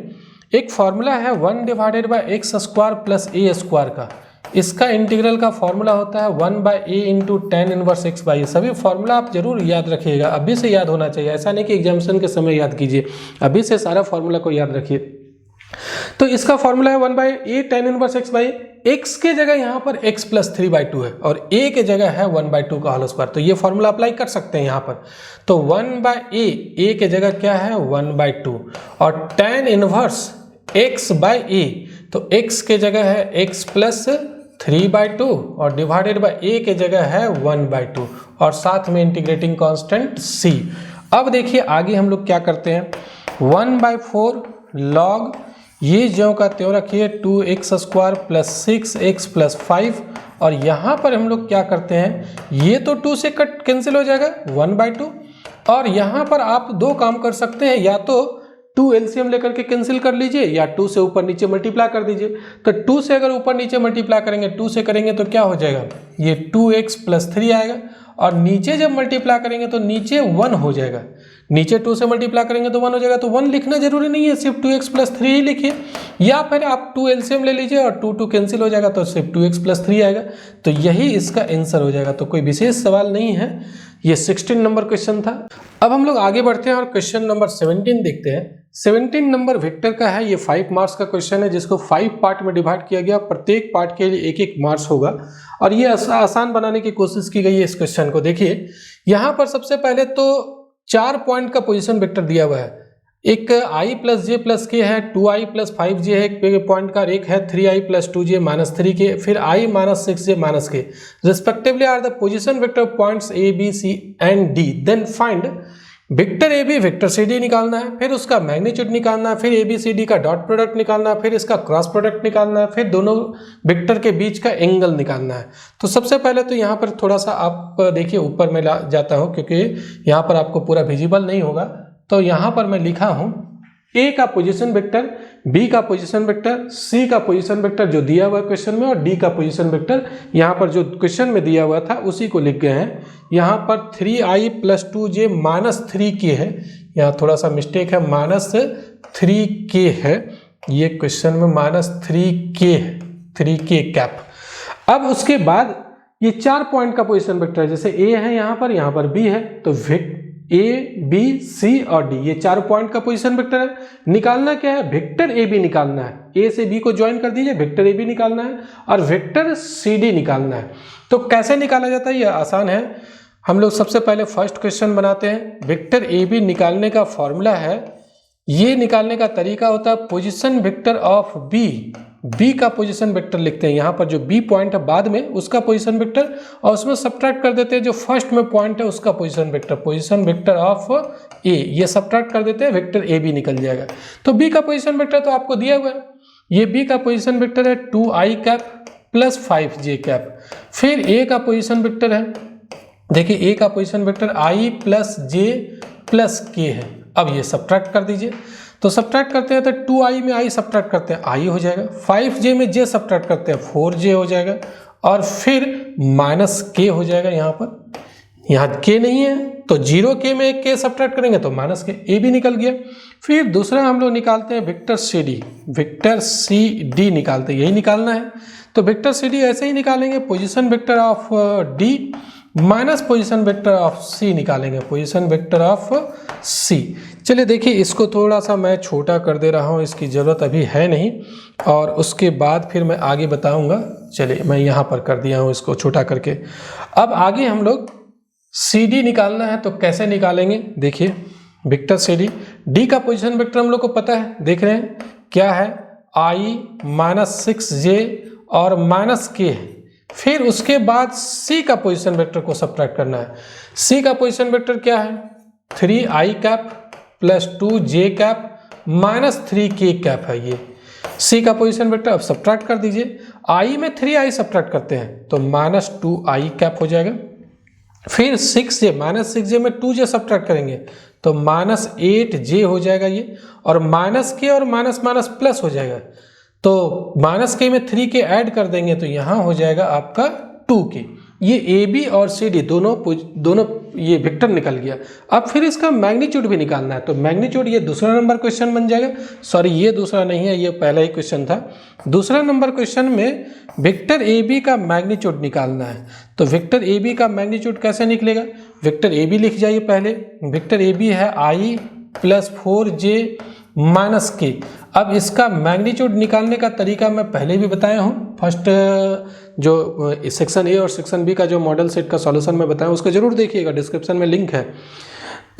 एक फॉर्मूला है 1/x² प्लस a² का, इसका इंटीग्रल का फॉर्मूला होता है 1/a into tan inverse x/। सभी फॉर्मूला आप जरूर याद रखिएगा, अभी से याद होना चाहिए, ऐसा नहीं कि एग्जामिनेशन के समय याद कीजिए, अभी से सारा फॉर्मूला को याद रखिए। तो इसका फॉर्मूला है 1/a tan inverse x/। x के जगह यहाँ पर x प्लस 3/2 है और a के जगह है 1/2 का होल स्क्वायर, तो ये फॉर्मूला अप्लाई कर सकते हैं यहाँ पर। तो 1/a के जगह क्या है 1/2 और tan इनवर्स x/a, तो x के जगह है x प्लस 3/2 और डिवाइडेड बाय a के जगह है 1/2 और साथ में इंटीग्रेटिंग कांस्टेंट c। अब देखिए आगे हम लोग क्या करते हैं, 1/4 log ये ज्यों का त्यों रखिए 2x² प्लस 6x प्लस 5, और यहाँ पर हम लोग क्या करते हैं, ये तो 2 से कट कैंसिल हो जाएगा 1/2, और यहाँ पर आप दो काम कर सकते हैं, या तो 2 एलसीएम लेकर के कैंसिल कर लीजिए या 2 से ऊपर नीचे मल्टीप्लाई कर दीजिए। तो 2 से अगर ऊपर नीचे मल्टीप्लाई करेंगे, 2 से करेंगे तो क्या हो जाएगा, ये 2x प्लस 3 आएगा, और नीचे जब मल्टीप्लाई करेंगे तो नीचे 1 हो जाएगा। नीचे 2 से मल्टीप्लाई करेंगे तो 1 हो जाएगा, तो 1 लिखना जरूरी नहीं है, सिर्फ 2x प्लस 3 ही लिखिए, या फिर आप 2 एलसीएम ले लीजिए और 2 कैंसिल हो जाएगा तो सिर्फ 2x प्लस 3 आएगा। तो यही इसका आंसर हो जाएगा। तो कोई विशेष सवाल नहीं है, ये 16 नंबर क्वेश्चन था। अब हम लोग आगे बढ़ते हैं और क्वेश्चन नंबर 17 देखते हैं। 17 नंबर वेक्टर का है, ये 5 मार्क्स का क्वेश्चन है, जिसको 5 पार्ट में डिवाइड किया गया, प्रत्येक पार्ट के लिए 1-1 मार्क्स होगा, और ये आसान बनाने की कोशिश की गई है इस क्वेश्चन को। देखिए यहाँ पर सबसे पहले तो 4 पॉइंट का पोजीशन वेक्टर दिया हुआ है, एक i प्लस जे प्लस के है, 2i प्लस 5j है एक पॉइंट का, एक है 3i plus 2j minus 3k, फिर i minus 6j minus k respectively are the position vector points a b c and d। Then find vector A B vector C D निकालना है, फिर उसका मैग्नीट्यूड निकालना है, फिर ए बी सी डी का dot product निकालना है, फिर इसका क्रॉस प्रोडक्ट निकालना है, फिर दोनों वेक्टर के बीच का एंगल निकालना है। तो सबसे पहले तो यहाँ पर थोड़ा सा आप देखिए, ऊपर मैं जाता हूँ क्योंकि यहाँ पर आपको पूरा विजिबल नहीं होगा। तो यहाँ पर मैं लिखा हूँ ए का पोजीशन वेक्टर, बी का पोजीशन वेक्टर, सी का पोजीशन वेक्टर जो दिया हुआ है क्वेश्चन में, और डी का पोजीशन वेक्टर यहाँ पर जो क्वेश्चन में दिया हुआ था उसी को लिख गए हैं। यहाँ पर 3i plus 2j minus 3k है, यहाँ थोड़ा सा मिस्टेक है, माइनस 3k है, ये क्वेश्चन में माइनस 3k है, 3k कैप। अब उसके बाद ये 4 पॉइंट का पोजीशन वेक्टर है, जैसे ए है यहाँ पर बी है, तो ए बी सी और डी, ये 4 पॉइंट का पोजीशन वेक्टर है। निकालना क्या है, वेक्टर ए बी निकालना है, ए से बी को ज्वाइन कर दीजिए, वेक्टर ए बी निकालना है, और वेक्टर सी डी निकालना है। तो कैसे निकाला जाता है, ये आसान है। हम लोग सबसे पहले फर्स्ट क्वेश्चन बनाते हैं। वेक्टर ए बी निकालने का फॉर्मूला है, ये निकालने का तरीका होता है position vector of B, B का पोजीशन वेक्टर लिखते हैं, यहाँ पर जो बी पॉइंट है बाद में उसका पोजीशन वेक्टर, और उसमें सब्ट्रैक्ट कर देते हैं जो फर्स्ट में पॉइंट है उसका पोजीशन वेक्टर ऑफ ए, ये सब्ट्रैक्ट कर देते हैं, वेक्टर ए बी निकल जाएगा। तो बी का पोजीशन वेक्टर तो आपको दिया हुआ है, ये बी का पोजीशन वेक्टर है 2i cap plus 5j cap. फिर ए का पोजीशन वेक्टर है, देखिए ए का position vector i plus J plus के है। अब ये सब्ट्रैक्ट कर दीजिए, तो सब्ट्रैक्ट करते हैं तो 2i में i सब्ट्रैक्ट करते हैं i हो जाएगा, 5j में j सब्ट्रैक्ट करते हैं 4j हो जाएगा, और फिर माइनस k हो जाएगा। यहाँ पर यहाँ k नहीं है तो 0k में एक k सब्ट्रैक्ट करेंगे तो माइनस k, a भी निकल गया। फिर दूसरा हम लोग निकालते हैं वेक्टर सी डी निकालते हैं, यही निकालना है। तो वेक्टर सी डी ऐसे ही निकालेंगे, position vector of D minus position vector of C निकालेंगे, पोजीशन वेक्टर ऑफ सी। चलिए देखिए, इसको थोड़ा सा मैं छोटा कर दे रहा हूँ, इसकी ज़रूरत अभी है नहीं, और उसके बाद फिर मैं आगे बताऊँगा। चलिए मैं यहाँ पर कर दिया हूँ इसको छोटा करके। अब आगे हम लोग सी डी निकालना है, तो कैसे निकालेंगे, देखिए वेक्टर सी डी, डी का पोजीशन वेक्टर हम लोग को पता है, देख रहे हैं क्या है, i माइनस 6j और माइनस के है। फिर उसके बाद C का पोजीशन वेक्टर को सब्ट्रैक्ट करना है। C का पोजीशन वेक्टर क्या है, 3i cap plus 2j cap minus 3k cap है, ये C का पोजीशन वेक्टर। अब सब्ट्रैक्ट कर दीजिए, i में 3i सब्ट्रैक्ट करते हैं तो माइनस 2i कैप हो जाएगा। फिर 6j माइनस 6j में 2j सब्ट्रैक्ट करेंगे तो माइनस 8j हो जाएगा ये, और माइनस के और माइनस माइनस प्लस हो जाएगा, तो माइनस के में 3k ऐड कर देंगे तो यहाँ हो जाएगा आपका 2k। ये ए बी और सी डी दोनों ये वेक्टर निकल गया। अब फिर इसका मैग्नीट्यूड भी निकालना है, तो मैग्नीट्यूड ये दूसरा नंबर क्वेश्चन बन जाएगा। सॉरी, ये दूसरा नहीं है, ये पहला ही क्वेश्चन था। दूसरा नंबर क्वेश्चन में वेक्टर ए बी का मैग्नीट्यूड निकालना है। तो वेक्टर ए बी का मैग्नीट्यूड कैसे निकलेगा, वेक्टर ए बी लिख जाइए पहले। वेक्टर ए बी है i प्लस 4j माइनस के। अब इसका मैग्नीट्यूड निकालने का तरीका मैं पहले भी बताया हूँ, फर्स्ट जो सेक्शन ए और सेक्शन बी का जो मॉडल सेट का सॉल्यूशन मैं बताया उसको जरूर देखिएगा, डिस्क्रिप्शन में लिंक है।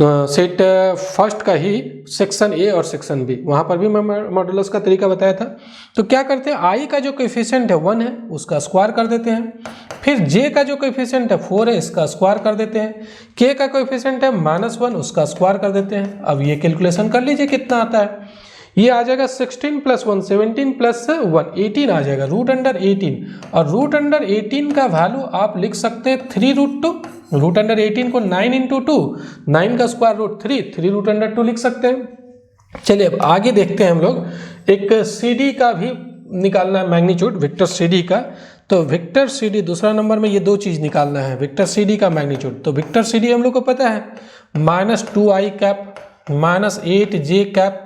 सेट फर्स्ट का ही सेक्शन ए और सेक्शन बी, वहाँ पर भी मैं मॉडुलस का तरीका बताया था। तो क्या करते हैं, आई का जो कोएफिशिएंट है 1 है उसका स्क्वायर कर देते हैं, फिर जे का जो कोएफिशिएंट है 4 है इसका स्क्वायर कर देते हैं, के का कोएफिशिएंट है -1 उसका स्क्वायर कर देते हैं। अब ये कैलकुलेशन कर लीजिए कितना आता है। ये आ जाएगा 16 + 1 17 + 1 18 आ जाएगा, √18। और √18 का वैल्यू आप लिख सकते हैं 3√2। √18 को 9 × 2, 9 का स्क्वायर रूट 3, 3√2 लिख सकते हैं। चलिए अब आगे देखते हैं हम लोग। एक CD का भी निकालना है मैग्नीट्यूड, वेक्टर CD का। तो वेक्टर CD दूसरा नंबर में ये दो चीज़ निकालना है, वेक्टर CD का मैग्नीट्यूड। तो वेक्टर CD हम लोग को पता है -2i cap -8j cap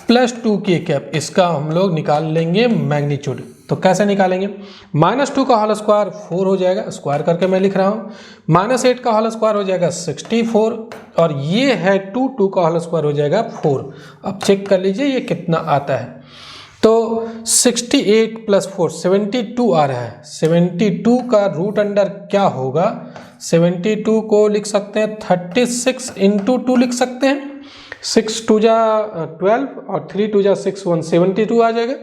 +2k cap, इसका हम लोग निकाल लेंगे मैग्नीट्यूड। तो कैसे निकालेंगे? -2 का होल स्क्वायर 4 हो जाएगा, स्क्वायर करके मैं लिख रहा हूँ। -8 का होल स्क्वायर हो जाएगा 64, और ये है 2 का होल स्क्वायर हो जाएगा 4। अब चेक कर लीजिए ये कितना आता है। तो 68 + 4 72 आ रहा है। 72 का रूट अंडर क्या होगा? 72 को लिख सकते हैं 36 × 2 लिख सकते हैं। 6 × 2 = 12 और 3 × 2 = 6 172 आ जाएगा।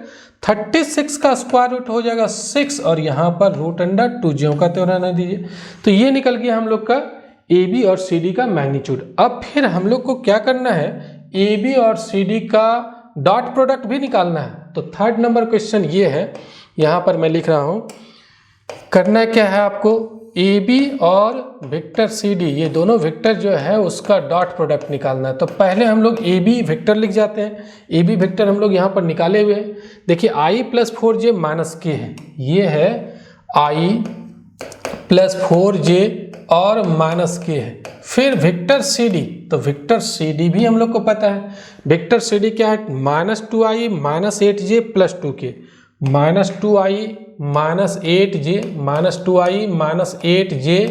36 का स्क्वायर रूट हो जाएगा 6, और यहाँ पर √2 ज्यों का त्यों रहने दीजिए। तो ये निकल गया हम लोग का AB और CD का मैग्नीट्यूड। अब फिर हम लोग को क्या करना है? AB और CD का डॉट प्रोडक्ट भी निकालना है। तो थर्ड नंबर क्वेश्चन ये है, यहाँ पर मैं लिख रहा हूँ। करना क्या है आपको? AB और वेक्टर CD, ये दोनों वेक्टर जो है उसका डॉट प्रोडक्ट निकालना है। तो पहले हम लोग AB वेक्टर लिख जाते हैं। AB वेक्टर हम लोग यहाँ पर निकाले हुए हैं। देखिए I + 4j - k है, ये है I + 4j और -k है। फिर वेक्टर CD, तो वेक्टर CD भी हम लोग को पता है। वेक्टर CD क्या है? -2i -8j + 2k, -2i -8j -2i -8j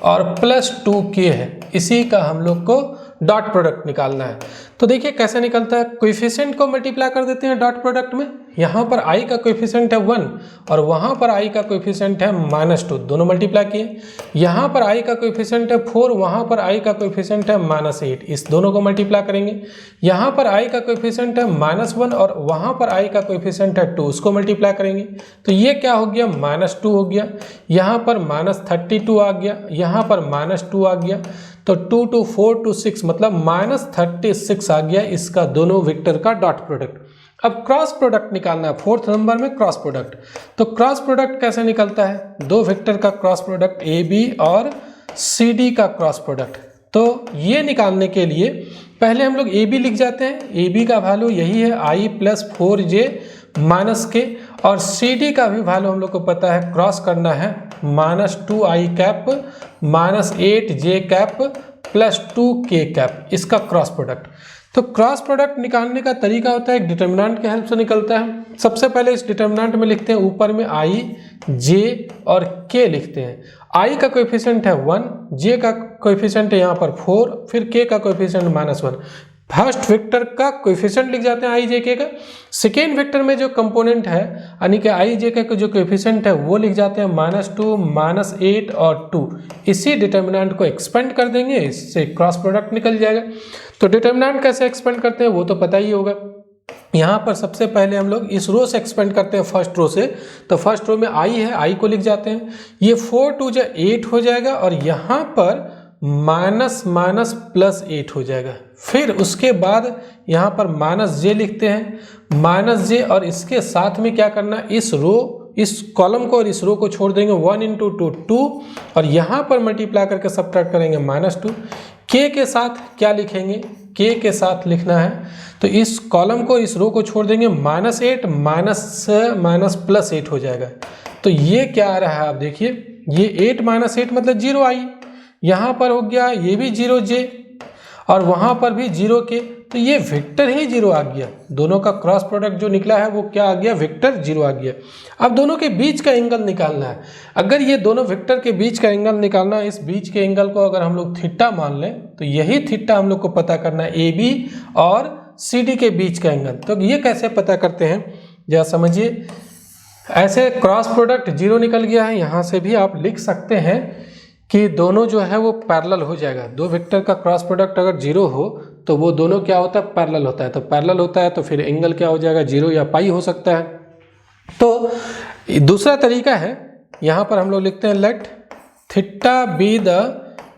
और +2k है। इसी का हम लोग को डॉट प्रोडक्ट निकालना है। तो देखिए कैसे निकलता है। कोएफिशिएंट को मल्टीप्लाई कर देते हैं डॉट प्रोडक्ट में। यहाँ पर i का कोएफिशिएंट है 1 और वहाँ पर i का कोएफिशिएंट है -2, दोनों मल्टीप्लाई किए। यहाँ पर i का कोएफिशिएंट है 4, वहाँ पर i का कोएफिशिएंट है -8, इस दोनों को मल्टीप्लाई करेंगे। यहाँ पर i का कोएफिशिएंट है -1 और वहाँ पर i का कोएफिशिएंट है 2, उसको मल्टीप्लाई करेंगे। तो ये क्या हो गया? -2 हो गया। यहाँ पर -32 आ गया, यहाँ पर -2 आ गया। तो 2 to 4 to 6 मतलब -36 आ गया इसका दोनों वेक्टर का डॉट प्रोडक्ट। अब क्रॉस प्रोडक्ट निकालना है, फोर्थ नंबर में क्रॉस प्रोडक्ट। तो क्रॉस प्रोडक्ट कैसे निकलता है? दो वेक्टर का क्रॉस प्रोडक्ट AB और CD का क्रॉस प्रोडक्ट। तो ये निकालने के लिए पहले हम लोग AB लिख जाते हैं। AB का वैल्यू यही है I + 4j -k, और CD का भी वैल्यू हम लोग को पता है, क्रॉस करना है -2i cap -8j cap +2k cap, इसका क्रॉस प्रोडक्ट। तो क्रॉस प्रोडक्ट निकालने का तरीका होता है, एक डिटर्मिनेंट के हेल्प से निकलता है। सबसे पहले इस डिटर्मिनेंट में लिखते हैं, ऊपर में I, J और K लिखते हैं। I का कोएफिशिएंट है 1, J का कोएफिशिएंट है यहाँ पर 4, फिर K का कोएफिशिएंट -1। फर्स्ट वेक्टर का कोएफिशिएंट लिख जाते हैं I, J, K का। सेकेंड वेक्टर में जो कंपोनेंट है यानी कि I, J, K का जो कोएफिशिएंट है वो लिख जाते हैं -2, -8 और 2। इसी डिटर्मिनेंट को एक्सपेंड कर देंगे, इससे क्रॉस प्रोडक्ट निकल जाएगा। तो डिटर्मिनेंट कैसे एक्सपेंड करते हैं वो तो पता ही होगा। यहाँ पर सबसे पहले हम लोग इस रो से एक्सपेंड करते हैं, फर्स्ट रो से। तो फर्स्ट रो में I है, I को लिख जाते हैं। ये 4 × 2 = 8 हो जाएगा, और यहाँ पर -+8 हो जाएगा। फिर उसके बाद यहाँ पर -j लिखते हैं, -j, और इसके साथ में क्या करना है? इस रो, इस कॉलम को और इस रो को छोड़ देंगे। 1 × 2 2, और यहाँ पर मल्टीप्लाई करके सबट्रैक्ट करेंगे -2। k के साथ क्या लिखेंगे? k के साथ लिखना है, तो इस कॉलम को इस रो को छोड़ देंगे, -8 +8 हो जाएगा। तो ये क्या आ रहा है आप देखिए, ये 8 - 8 मतलब 0i, यहाँ पर हो गया ये भी 0j और वहाँ पर भी 0k, तो ये वेक्टर ही 0 आ गया। दोनों का क्रॉस प्रोडक्ट जो निकला है वो क्या आ गया? वेक्टर 0 आ गया। अब दोनों के बीच का एंगल निकालना है। अगर ये दोनों वेक्टर के बीच का एंगल निकालना है, इस बीच के एंगल को अगर हम लोग थीटा मान लें, तो यही थीटा हम लोग को पता करना है AB और CD के बीच का एंगल। तो ये कैसे पता करते हैं जरा समझिए। ऐसे क्रॉस प्रोडक्ट 0 निकल गया है, यहाँ से भी आप लिख सकते हैं कि दोनों जो है वो पैरेलल हो जाएगा। दो वेक्टर का क्रॉस प्रोडक्ट अगर 0 हो तो वो दोनों क्या होता है? पैरेलल होता है। तो पैरेलल होता है तो फिर एंगल क्या हो जाएगा? 0 या पाई हो सकता है। तो दूसरा तरीका है, यहाँ पर हम लोग लिखते हैं let theta be the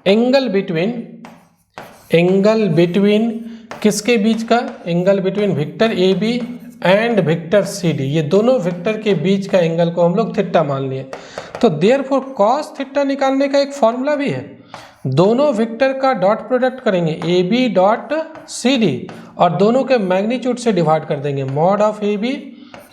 angle between किसके बीच का? Angle between vector A B and vector C D, ये दोनों वेक्टर के बीच का एंगल को हम लोग थीटा मान लिए। तो देयरफॉर कॉस थीटा निकालने का एक फॉर्मूला भी है, दोनों वेक्टर का डॉट प्रोडक्ट करेंगे A B dot C D और दोनों के मैग्नीट्यूड से डिवाइड कर देंगे, mod of A B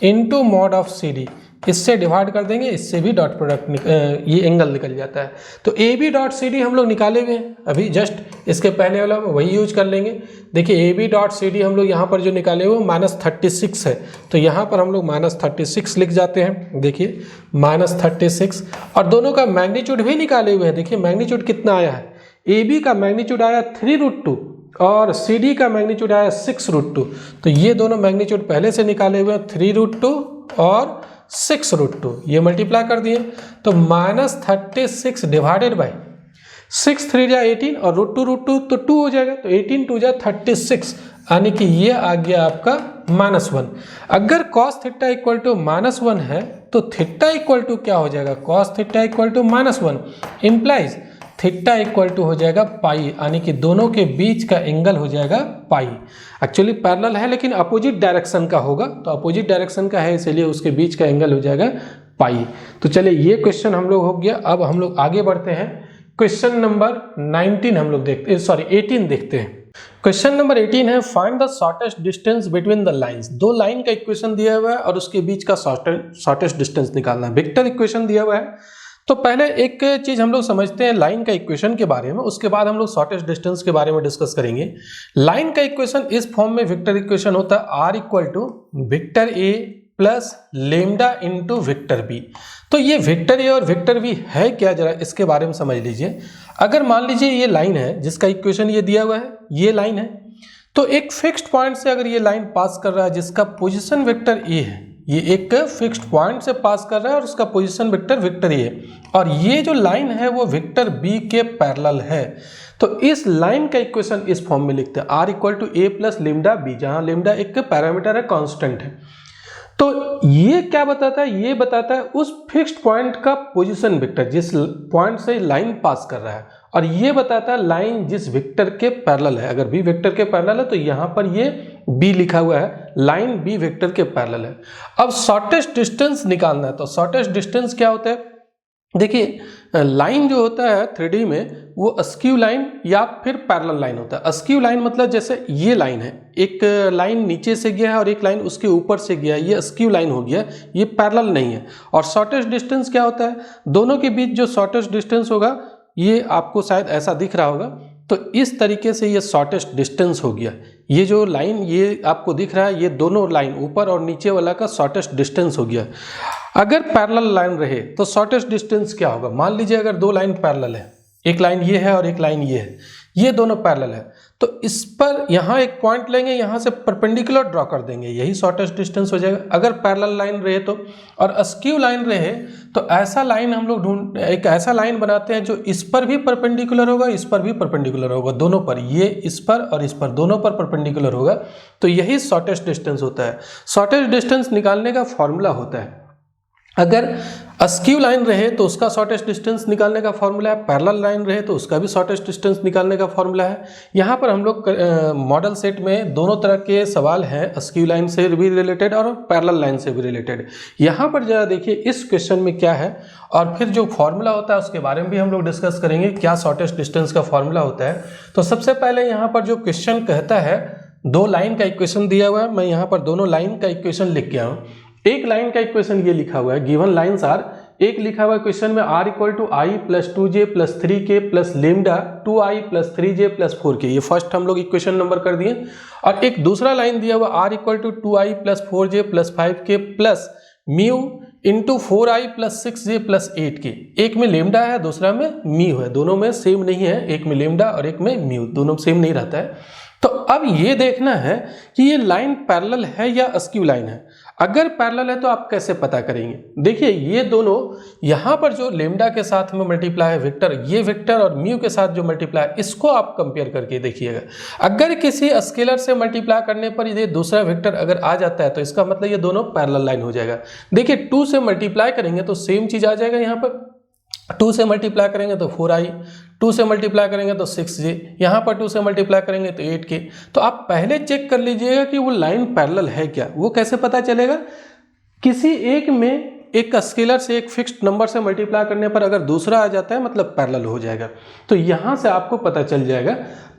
into mod of C D, इससे डिवाइड कर देंगे, इससे भी डॉट प्रोडक्ट ये एंगल निकल जाता है। तो A B dot C D हम लोग निकाले हुए हैं अभी जस्ट, इसके पहले वाला वही यूज कर लेंगे। देखिए A B dot C D हम लोग यहाँ पर जो निकाले हुए -36 है, तो यहाँ पर हम लोग -36 लिख जाते हैं। देखिए -36 और दोनों का मैग्नीट्यूड भी निकाले हुए हैं। देखिए मैग्नीट्यूड कितना आया है, ए बी का मैग्नीट्यूड आया 3√2 और सी डी का मैग्नीट्यूड आया 6√2। तो ये दोनों मैग्नीट्यूड पहले से निकाले हुए हैं, 3√2 और 6√2, ये मल्टीप्लाई कर दिए तो -36 डिवाइडेड बाई 6 3 जा 18 और √2 तो 2 हो जाएगा, तो 18 2 जा 36, यानी कि ये आ गया आपका -1। अगर cos थीटा इक्वल टू -1 है तो थीटा इक्वल टू क्या हो जाएगा, cos theta equal to -1 implies theta equal to हो जाएगा पाई, यानी कि दोनों के बीच का एंगल हो जाएगा पाई। एक्चुअली पैरेलल है लेकिन अपोजिट डायरेक्शन का होगा, तो अपोजिट डायरेक्शन का है इसलिए उसके बीच का एंगल हो जाएगा पाई। तो चलिए ये क्वेश्चन हम लोग हो गया। अब हम लोग आगे बढ़ते हैं, क्वेश्चन नंबर 19 हम लोग देखते हैं, सॉरी 18 देखते हैं। क्वेश्चन नंबर 18 है, find the shortest distance between the lines. दो लाइन का इक्वेशन दिया हुआ है और उसके बीच का शॉर्टेस्ट डिस्टेंस निकालना है। वेक्टर इक्वेशन दिया हुआ है। तो पहले एक चीज हम लोग समझते हैं लाइन का इक्वेशन के बारे में, उसके बाद हम लोग शॉर्टेस्ट डिस्टेंस के बारे में डिस्कस करेंगे। लाइन का इक्वेशन इस फॉर्म में वेक्टर इक्वेशन होता है, R equal to vector A plus lambda into vector B. तो ये वेक्टर ए और वेक्टर बी है क्या, जरा इसके बारे में समझ लीजिए। अगर मान लीजिए ये लाइन है जिसका इक्वेशन ये दिया हुआ है, ये लाइन है, तो एक फिक्स्ड पॉइंट से अगर ये लाइन पास कर रहा है जिसका पोजिशन वेक्टर ए है, ये एक फिक्स्ड पॉइंट से पास कर रहा है और उसका पोजीशन वेक्टर ए है, और ये जो लाइन है वो वेक्टर बी के पैरेलल है। तो इस लाइन का इक्वेशन इस फॉर्म में लिखते हैं, R equal to A plus lambda B, जहां लेमडा एक पैरामीटर है, कांस्टेंट है। तो ये क्या बताता है, ये बताता है उस फिक्स्ड पॉइंट का पोजीशन वेक्टर जिस पॉइंट से लाइन पास कर रहा है, और ये बताता है लाइन जिस वेक्टर के पैरेलल है। अगर बी वेक्टर के पैरेलल है तो यहाँ पर ये बी लिखा हुआ है, लाइन बी वेक्टर के पैरेलल है। अब शॉर्टेस्ट डिस्टेंस निकालना है, तो शॉर्टेस्ट डिस्टेंस क्या होता है, देखिए लाइन जो होता है 3D में वो अस्क्यू लाइन या फिर पैरेलल लाइन होता है। अस्क्यू लाइन मतलब जैसे ये लाइन है, एक लाइन नीचे से गया है और एक लाइन उसके ऊपर से गया है, ये अस्क्यू लाइन हो गया, ये पैरेलल नहीं है। और शॉर्टेस्ट डिस्टेंस क्या होता है, दोनों के बीच जो शॉर्टेस्ट डिस्टेंस होगा ये आपको शायद ऐसा दिख रहा होगा, तो इस तरीके से ये शॉर्टेस्ट डिस्टेंस हो गया। ये जो लाइन ये आपको दिख रहा है, ये दोनों लाइन ऊपर और नीचे वाला का शॉर्टेस्ट डिस्टेंस हो गया। अगर पैरेलल लाइन रहे तो शॉर्टेस्ट डिस्टेंस क्या होगा, मान लीजिए अगर दो लाइन पैरेलल है, एक लाइन ये है और एक लाइन ये है, ये दोनों पैरेलल है, तो इस पर यहाँ एक पॉइंट लेंगे, यहाँ से परपेंडिकुलर ड्रॉ कर देंगे, यही शॉर्टेस्ट डिस्टेंस हो जाएगा। अगर पैरेलल लाइन रहे तो, और अस्क्यू लाइन रहे तो ऐसा लाइन हम लोग एक ऐसा लाइन बनाते हैं जो इस पर भी परपेंडिकुलर होगा, इस पर भी परपेंडिकुलर होगा, दोनों पर, ये इस पर और इस पर, दोनों पर परपेंडिकुलर होगा, तो यही शॉर्टेस्ट डिस्टेंस होता है। शॉर्टेस्ट डिस्टेंस निकालने का फॉर्मूला होता है, अगर अस्क्यू लाइन रहे तो उसका शॉर्टेस्ट डिस्टेंस निकालने का फॉर्मूला है, पैरेलल लाइन रहे तो उसका भी शॉर्टेस्ट डिस्टेंस निकालने का फॉर्मूला है। यहाँ पर हम लोग मॉडल सेट में दोनों तरह के सवाल हैं, अस्क्यू लाइन से भी रिलेटेड और पैरेलल लाइन से भी रिलेटेड। यहाँ पर जरा देखिए इस क्वेश्चन में क्या है, और फिर जो फॉर्मूला होता है उसके बारे में भी हम लोग डिस्कस करेंगे, क्या शॉर्टेस्ट डिस्टेंस का फॉर्मूला होता है। तो सबसे पहले यहाँ पर जो क्वेश्चन कहता है, दो लाइन का इक्वेशन दिया हुआ है, मैं यहाँ पर दोनों लाइन का इक्वेशन लिख के आऊँ। एक लाइन का इक्वेशन ये लिखा हुआ है, गिवन लाइंस आर, एक लिखा हुआ है क्वेश्चन में r equal to I plus 2j plus 3k plus lambda 2i plus 3j plus 4k, ये फर्स्ट हम लोग इक्वेशन नंबर कर दिए। और एक दूसरा लाइन दिया हुआ r equal to 2i plus 4j plus 5k plus mu into 4i plus 6j plus 8k। एक में लेमडा है, दूसरा में म्यू है, दोनों में सेम नहीं है, एक में लेमडा और एक में म्यू, दोनों सेम नहीं रहता है। तो अब ये देखना है कि ये लाइन पैरेलल है या अस्क्यू लाइन है। अगर पैरेलल है तो आप कैसे पता करेंगे, देखिए ये दोनों यहाँ पर जो लेमडा के साथ में मल्टीप्लाई है वेक्टर, ये वेक्टर और म्यू के साथ जो मल्टीप्लाई, इसको आप कंपेयर करके देखिएगा। अगर किसी स्केलर से मल्टीप्लाई करने पर ये दूसरा वेक्टर अगर आ जाता है तो इसका मतलब ये दोनों पैरेलल लाइन हो जाएगा। देखिए 2 से मल्टीप्लाई करेंगे तो सेम चीज आ जाएगा, यहाँ पर 2 से मल्टीप्लाई करेंगे तो 4i, 2 से मल्टीप्लाई करेंगे तो 6J, यहाँ पर 2 से मल्टीप्लाई करेंगे तो 8K। तो आप पहले चेक कर लीजिएगा कि वो लाइन पैरेलल है क्या। वो कैसे पता चलेगा? किसी एक में एक स्केलर से एक फिक्स्ड नंबर से मल्टीप्लाई करने पर अगर दूसरा आ जाता है मतलब पैरेलल हो जाएगा। तो यहाँ से आपको पता चल जाएगा।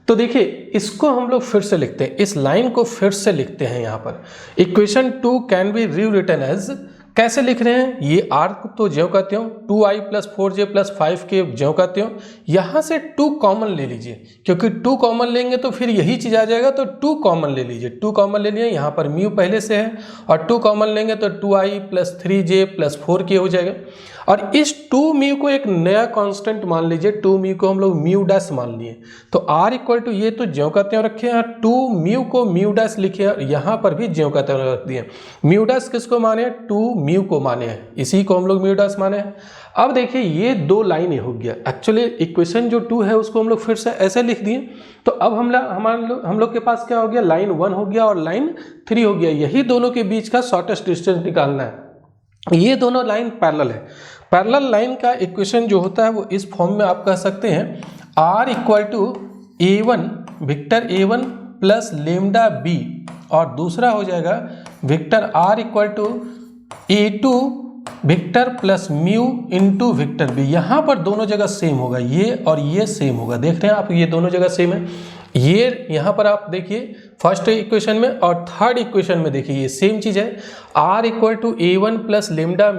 तो देखिए इसको हम लोग फिर से लिखते हैं, इस लाइन को फिर से लिखते हैं। यहाँ पर equation 2 can be rewritten as, कैसे लिख रहे हैं? ये r को तो ज्यों कहते हो 2i + 4j + 5k ज्यों कहते हो। यहाँ से 2 कॉमन ले लीजिए, क्योंकि 2 कॉमन लेंगे तो फिर यही चीज़ आ जाएगा। तो 2 कॉमन ले लीजिए, 2 कॉमन ले लिए, यहाँ पर म्यू पहले से है और 2 कॉमन लेंगे तो 2i + 3j + 4k हो जाएगा। और इस 2 म्यू को एक नया कांस्टेंट मान लीजिए, 2 म्यू को हम लोग म्यू डैश मान लिए। तो r = ये तो ज्यों कहते हैं रखे हैं, 2 म्यू को म्यू डैश लिखे और यहाँ पर भी ज्यों कहते हैं रख दिए। म्यू डैश किसको माने? 2 म्यू को माने हैं, इसी को हम लोग म्यू डैश माने हैं। अब देखिए ये 2 लाइनें हो गया। एक्चुअली इक्वेशन जो 2 है उसको हम लोग फिर से ऐसे लिख दिए। तो अब हम लोग के पास क्या हो गया? लाइन 1 हो गया और लाइन 3 हो गया। यही दोनों के बीच का शॉर्टेस्ट डिस्टेंस निकालना है। ये दोनों लाइन पैरेलल है। पैरेलल लाइन का इक्वेशन जो होता है वो इस फॉर्म में आप कह सकते हैं, r = a1 vector a1 plus lambda b, और दूसरा हो जाएगा vector r = a2 vector plus mu into vector b। यहाँ पर दोनों जगह सेम होगा, ये और ये सेम होगा। देख रहे हैं आप, ये दोनों जगह सेम है। ये यहाँ पर आप देखिए फर्स्ट इक्वेशन में और थर्ड इक्वेशन में देखिए ये सेम चीज़ है। r = a1 plus lambda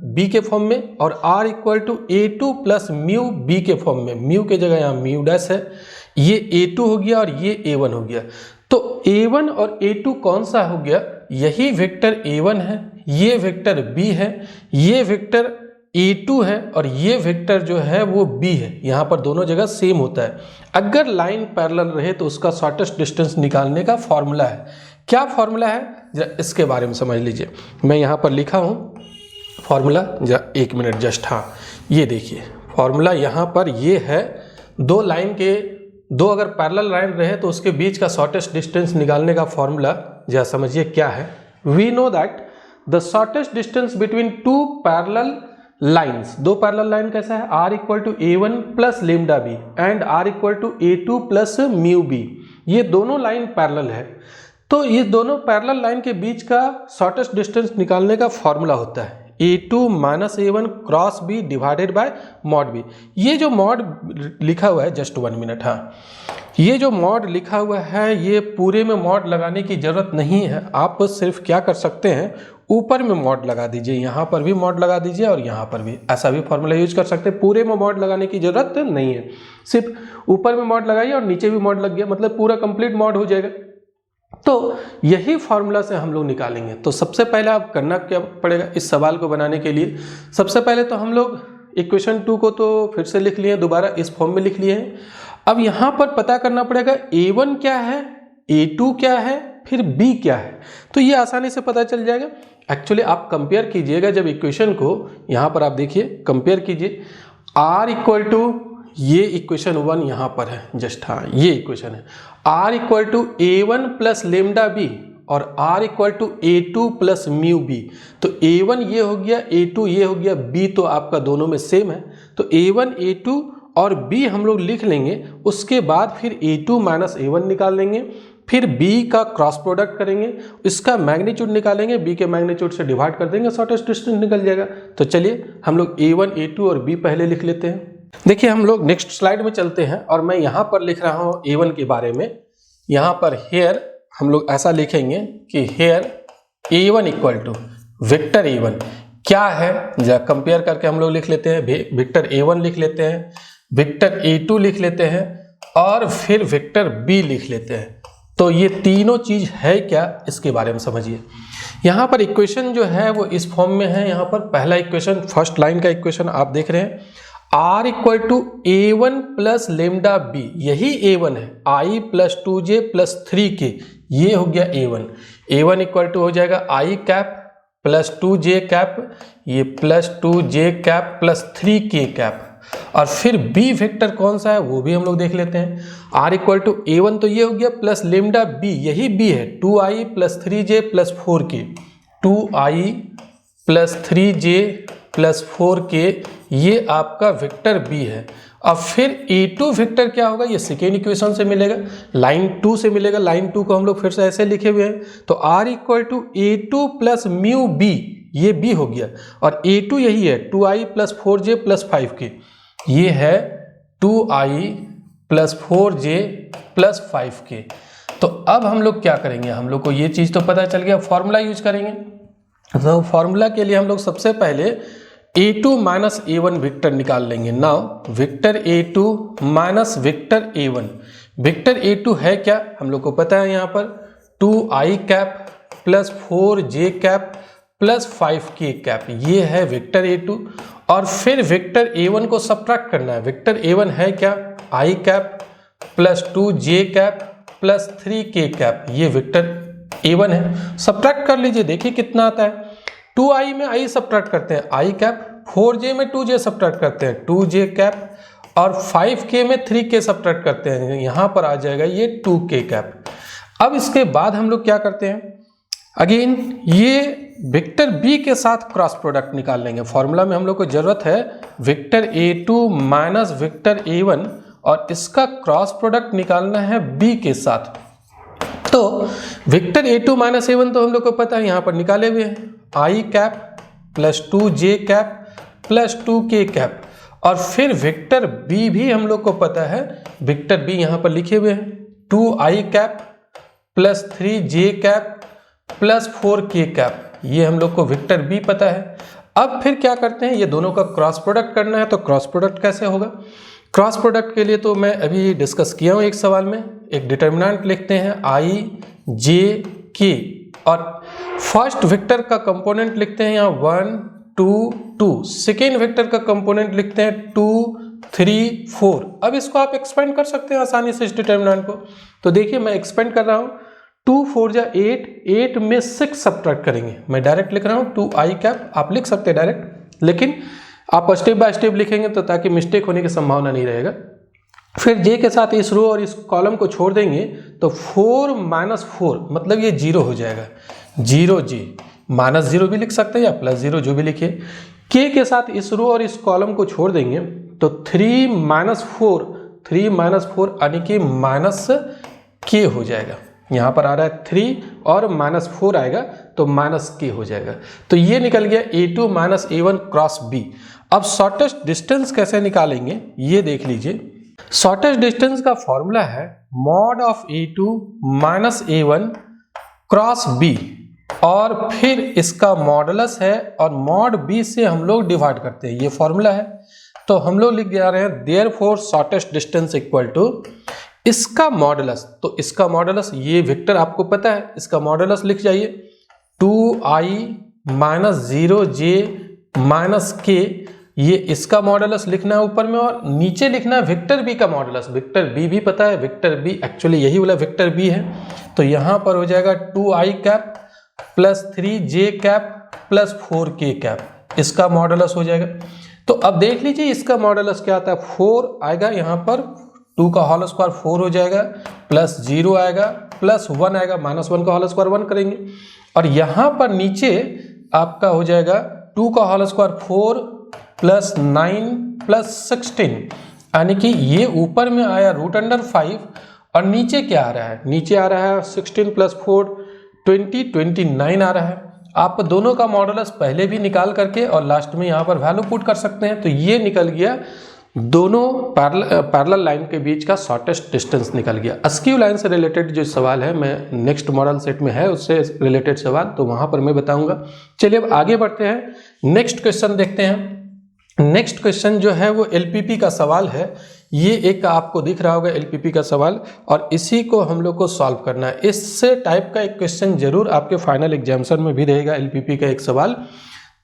b के फॉर्म में और r = a2 plus mu b के फॉर्म में। म्यू के जगह यहाँ म्यू डैश है। ये a2 हो गया और ये a1 हो गया। तो a1 और a2 कौन सा हो गया? यही वेक्टर a1 है, ये वेक्टर b है, ये वेक्टर a2 है और ये वेक्टर जो है वो b है। यहाँ पर दोनों जगह सेम होता है। अगर लाइन पैरेलल रहे तो उसका शॉर्टेस्ट डिस्टेंस निकालने का फॉर्मूला है। क्या फॉर्मूला है जरा इसके बारे में समझ लीजिए। मैं यहाँ पर लिखा हूँ फॉर्मूला, जरा 1 मिनट जस्ट। हाँ ये देखिए फॉर्मूला यहाँ पर ये है। 2 लाइन के अगर पैरेलल लाइन रहे तो उसके बीच का शॉर्टेस्ट डिस्टेंस निकालने का फॉर्मूला जरा समझिए क्या है। We know that the shortest distance between 2 parallel lines, 2 parallel line कैसा है? r = a1 plus lambda b and r = a2 plus mu b। ये दोनों लाइन पैरेलल है। तो ये दोनों पैरेलल लाइन के बीच का शॉर्टेस्ट डिस्टेंस निकालने का फॉर्मूला होता है a2 - a1 cross b divided by mod b। ये जो मॉड लिखा हुआ है, जस्ट 1 मिनट, हाँ ये जो मॉड लिखा हुआ है ये पूरे में मॉड लगाने की जरूरत नहीं है। आप सिर्फ क्या कर सकते हैं, ऊपर में मॉड लगा दीजिए, यहाँ पर भी मॉड लगा दीजिए और यहाँ पर भी, ऐसा भी फॉर्मूला यूज कर सकते हैं। पूरे में मॉड लगाने की जरूरत नहीं है, सिर्फ ऊपर में मॉड लगाइए और नीचे भी मॉड लग गया, मतलब पूरा कंप्लीट मॉड हो जाएगा। तो यही फॉर्मूला से हम लोग निकालेंगे। तो सबसे पहले आप करना क्या पड़ेगा इस सवाल को बनाने के लिए? सबसे पहले तो हम लोग इक्वेशन 2 को तो फिर से लिख लिए, दोबारा इस फॉर्म में लिख लिए हैं। अब यहाँ पर पता करना पड़ेगा a1 क्या है, a2 क्या है, फिर b क्या है। तो ये आसानी से पता चल जाएगा। एक्चुअली आप कंपेयर कीजिएगा जब इक्वेशन को, यहाँ पर आप देखिए कंपेयर कीजिए। r ये इक्वेशन 1 यहाँ पर है, जस्ट हाँ ये इक्वेशन है। r = a1 plus lambda b और r = a2 plus mu b। तो a1 ये हो गया, a2 ये हो गया, b तो आपका दोनों में सेम है। तो a1 a2 और b हम लोग लिख लेंगे। उसके बाद फिर a2 - a1 निकाल लेंगे, फिर b का क्रॉस प्रोडक्ट करेंगे, इसका मैग्नीट्यूड निकालेंगे, b के मैग्नीट्यूड से डिवाइड कर देंगे, शॉर्टेस्ट डिस्टेंस निकल जाएगा। तो चलिए हम लोग a1 a2 और b पहले लिख लेते हैं। देखिए हम लोग नेक्स्ट स्लाइड में चलते हैं और मैं यहाँ पर लिख रहा हूँ a1 के बारे में। यहाँ पर हेयर हम लोग ऐसा लिखेंगे कि हेयर a1 = वेक्टर a1 क्या है, जरा कंपेयर करके हम लोग लिख लेते हैं। वेक्टर a1 लिख लेते हैं, वेक्टर a2 लिख लेते हैं और फिर वेक्टर b लिख लेते हैं। तो ये तीनों चीज है क्या, इसके बारे में समझिए। यहाँ पर इक्वेशन जो है वो इस फॉर्म में है। यहाँ पर पहला इक्वेशन, फर्स्ट लाइन का इक्वेशन आप देख रहे हैं, r = a1 plus lambda b, यही a1 है, i + 2j + 3k, ये हो गया a1। a1 = हो जाएगा i cap plus 2j cap, ये plus 2j cap plus 3k cap. और फिर b वेक्टर कौन सा है वो भी हम लोग देख लेते हैं। r = a1 तो ये हो गया, प्लस लेमडा b, यही b है, 2i + 3j + 4k, 2i + 3j + 4k, ये आपका वेक्टर b है। अब फिर A2 वेक्टर क्या होगा, ये सेकेंड इक्वेशन से मिलेगा, लाइन 2 से मिलेगा। लाइन 2 को हम लोग फिर से ऐसे लिखे हुए हैं, तो R equal to A2 plus mu B, ये B हो गया, और A2 यही है 2i plus 4j plus 5k, ये है 2i plus 4j plus 5k। तो अब हम लोग क्या करेंगे, हम लोग को ये चीज़ तो पता चल गया, फॉर्मूला यूज करेंगे। तो फॉर्मूला के लिए हम लोग सबसे पहले A2 माइनस A1 वेक्टर निकाल लेंगे। Now vector A2 minus vector A1, vector A2 है क्या, हम लोग को पता है यहाँ पर 2i cap plus 4j cap plus 5k cap, ये है वेक्टर A2। और फिर वेक्टर A1 को सब्ट्रैक्ट करना है। वेक्टर A1 है क्या, i cap plus 2j cap plus 3k cap, ये वेक्टर A1 है। सब्ट्रैक्ट कर लीजिए, देखिए कितना आता है। 2i में i सब्ट्रैक्ट करते हैं i कैप, 4j में 2j सब्ट्रैक्ट करते हैं 2j कैप, और 5k में 3k सब्ट्रैक्ट करते हैं, यहाँ पर आ जाएगा ये 2k कैप। अब इसके बाद हम लोग क्या करते हैं, अगेन ये वेक्टर B के साथ क्रॉस प्रोडक्ट निकाल लेंगे। फॉर्मूला में हम लोग को जरूरत है vector A2 minus vector A1, और इसका क्रॉस प्रोडक्ट निकालना है B के साथ। तो वेक्टर A2 माइनस A1 तो हम लोग को पता है, यहाँ पर निकाले हुए हैं i cap plus 2j cap plus 2k cap, और फिर वेक्टर B भी हम लोग को पता है, वेक्टर B यहाँ पर लिखे हुए हैं 2i cap plus 3j cap plus 4k cap, ये हम लोग को वेक्टर B पता है। अब फिर क्या करते हैं, ये दोनों का क्रॉस प्रोडक्ट करना है। तो क्रॉस प्रोडक्ट कैसे होगा, क्रॉस प्रोडक्ट के लिए तो मैं अभी डिस्कस किया हूँ एक सवाल में। एक डिटर्मिनेंट लिखते हैं i j k, और फर्स्ट वेक्टर का कंपोनेंट लिखते हैं यहाँ 1 2 2, सेकेंड वेक्टर का कंपोनेंट लिखते हैं 2 3 4। अब इसको आप एक्सपेंड कर सकते हैं आसानी से इस डिटर्मिनेंट को। तो देखिए मैं एक्सपेंड कर रहा हूँ, 2 4 जा 8, 8 में 6 सब्ट्रैक्ट करेंगे। मैं डायरेक्ट लिख रहा हूँ 2i कैप, आप लिख सकते हैं डायरेक्ट, लेकिन आप स्टेप बाय स्टेप लिखेंगे तो ताकि मिस्टेक होने की संभावना नहीं रहेगा। फिर j के साथ इस रो और इस कॉलम को छोड़ देंगे, तो 4 माइनस 4 मतलब ये 0 हो जाएगा, 0j, माइनस 0 भी लिख सकते हैं या प्लस 0, जो भी लिखिए। k के साथ इस रो और इस कॉलम को छोड़ देंगे, तो 3 माइनस 4 यानी कि माइनस k हो जाएगा। यहाँ पर आ रहा है 3 और माइनस 4 आएगा तो माइनस k हो जाएगा। तो ये निकल गया A2 minus A1 cross B। अब शॉर्टेस्ट डिस्टेंस कैसे निकालेंगे ये देख लीजिए। शॉर्टेस्ट डिस्टेंस का फॉर्मूला है mod of A2 minus A1 cross B, और फिर इसका मॉडुलस है, और मॉड B से हम लोग डिवाइड करते हैं, ये फॉर्मूला है। तो हम लोग लिख जा रहे हैं therefore shortest distance equal to इसका मॉडुलस। तो इसका मॉडुलस, ये वेक्टर आपको पता है, इसका मॉडुलस लिख जाइए 2i minus 0j minus k, ये इसका मॉडुलस लिखना है ऊपर में, और नीचे लिखना है वेक्टर B का मॉडुलस। वेक्टर B भी पता है, वेक्टर B एक्चुअली यही वाला वेक्टर B है। तो यहाँ पर हो जाएगा 2i cap plus 3j cap plus 4k cap, इसका मॉडुलस हो जाएगा। तो अब देख लीजिए इसका मॉडुलस क्या आता है, 4 आएगा, यहाँ पर 2 का होल स्क्वायर 4 हो जाएगा, प्लस 0 आएगा, प्लस 1 आएगा, माइनस 1 का होल स्क्वायर 1 करेंगे, और यहाँ पर नीचे आपका हो जाएगा 2 का होल स्क्वायर 4 प्लस 9 प्लस 16, यानी कि ये ऊपर में आया √5, और नीचे क्या आ रहा है, नीचे आ रहा है 16 प्लस 4 29 आ रहा है। आप दोनों का मॉडुलस पहले भी निकाल करके और लास्ट में यहाँ पर वैल्यू पुट कर सकते हैं। तो ये निकल गया दोनों पैरेलल लाइन के बीच का शॉर्टेस्ट डिस्टेंस निकल गया। अस्क्यू लाइन से रिलेटेड जो सवाल है, मैं नेक्स्ट मॉडल सेट में है उससे रिलेटेड सवाल, तो वहाँ पर मैं बताऊँगा। चलिए अब आगे बढ़ते हैं, नेक्स्ट क्वेश्चन देखते हैं। नेक्स्ट क्वेश्चन जो है वो एलपीपी का सवाल है। ये एक आपको दिख रहा होगा एलपीपी का सवाल, और इसी को हम लोग को सॉल्व करना है। इस टाइप का एक क्वेश्चन जरूर आपके फाइनल एग्जामिनेशन में भी रहेगा, एलपीपी का एक सवाल।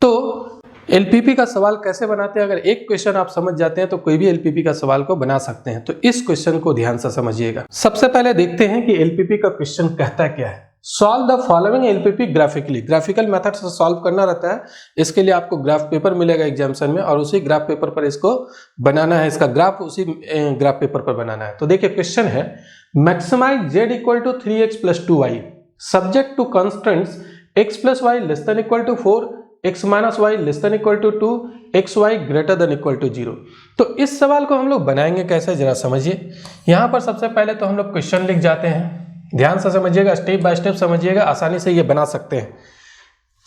तो एलपीपी का सवाल कैसे बनाते हैं, अगर एक क्वेश्चन आप समझ जाते हैं तो कोई भी एलपीपी का सवाल को बना सकते हैं। तो इस क्वेश्चन को ध्यान से समझिएगा। सबसे पहले देखते हैं कि एलपीपी का क्वेश्चन कहता क्या है। Solve the following LPP graphically, graphical method से सॉल्व करना रहता है। इसके लिए आपको ग्राफ पेपर मिलेगा एग्जामिनेशन में, और उसी ग्राफ पेपर पर इसको बनाना है, इसका ग्राफ उसी ग्राफ पेपर पर बनाना है। तो देखिए क्वेश्चन है, maximize z equal to 3x plus 2y subject to constraints x plus y less than equal to 4, x minus y less than equal to 2, X Y greater than equal to 0। तो इस सवाल को हम लोग बनाएंगे कैसे, जरा समझिए। यहाँ पर सबसे पहले तो हम लोग क्वेश्चन लिख जाते हैं, ध्यान से समझिएगा, स्टेप बाय स्टेप समझिएगा, आसानी से ये बना सकते हैं।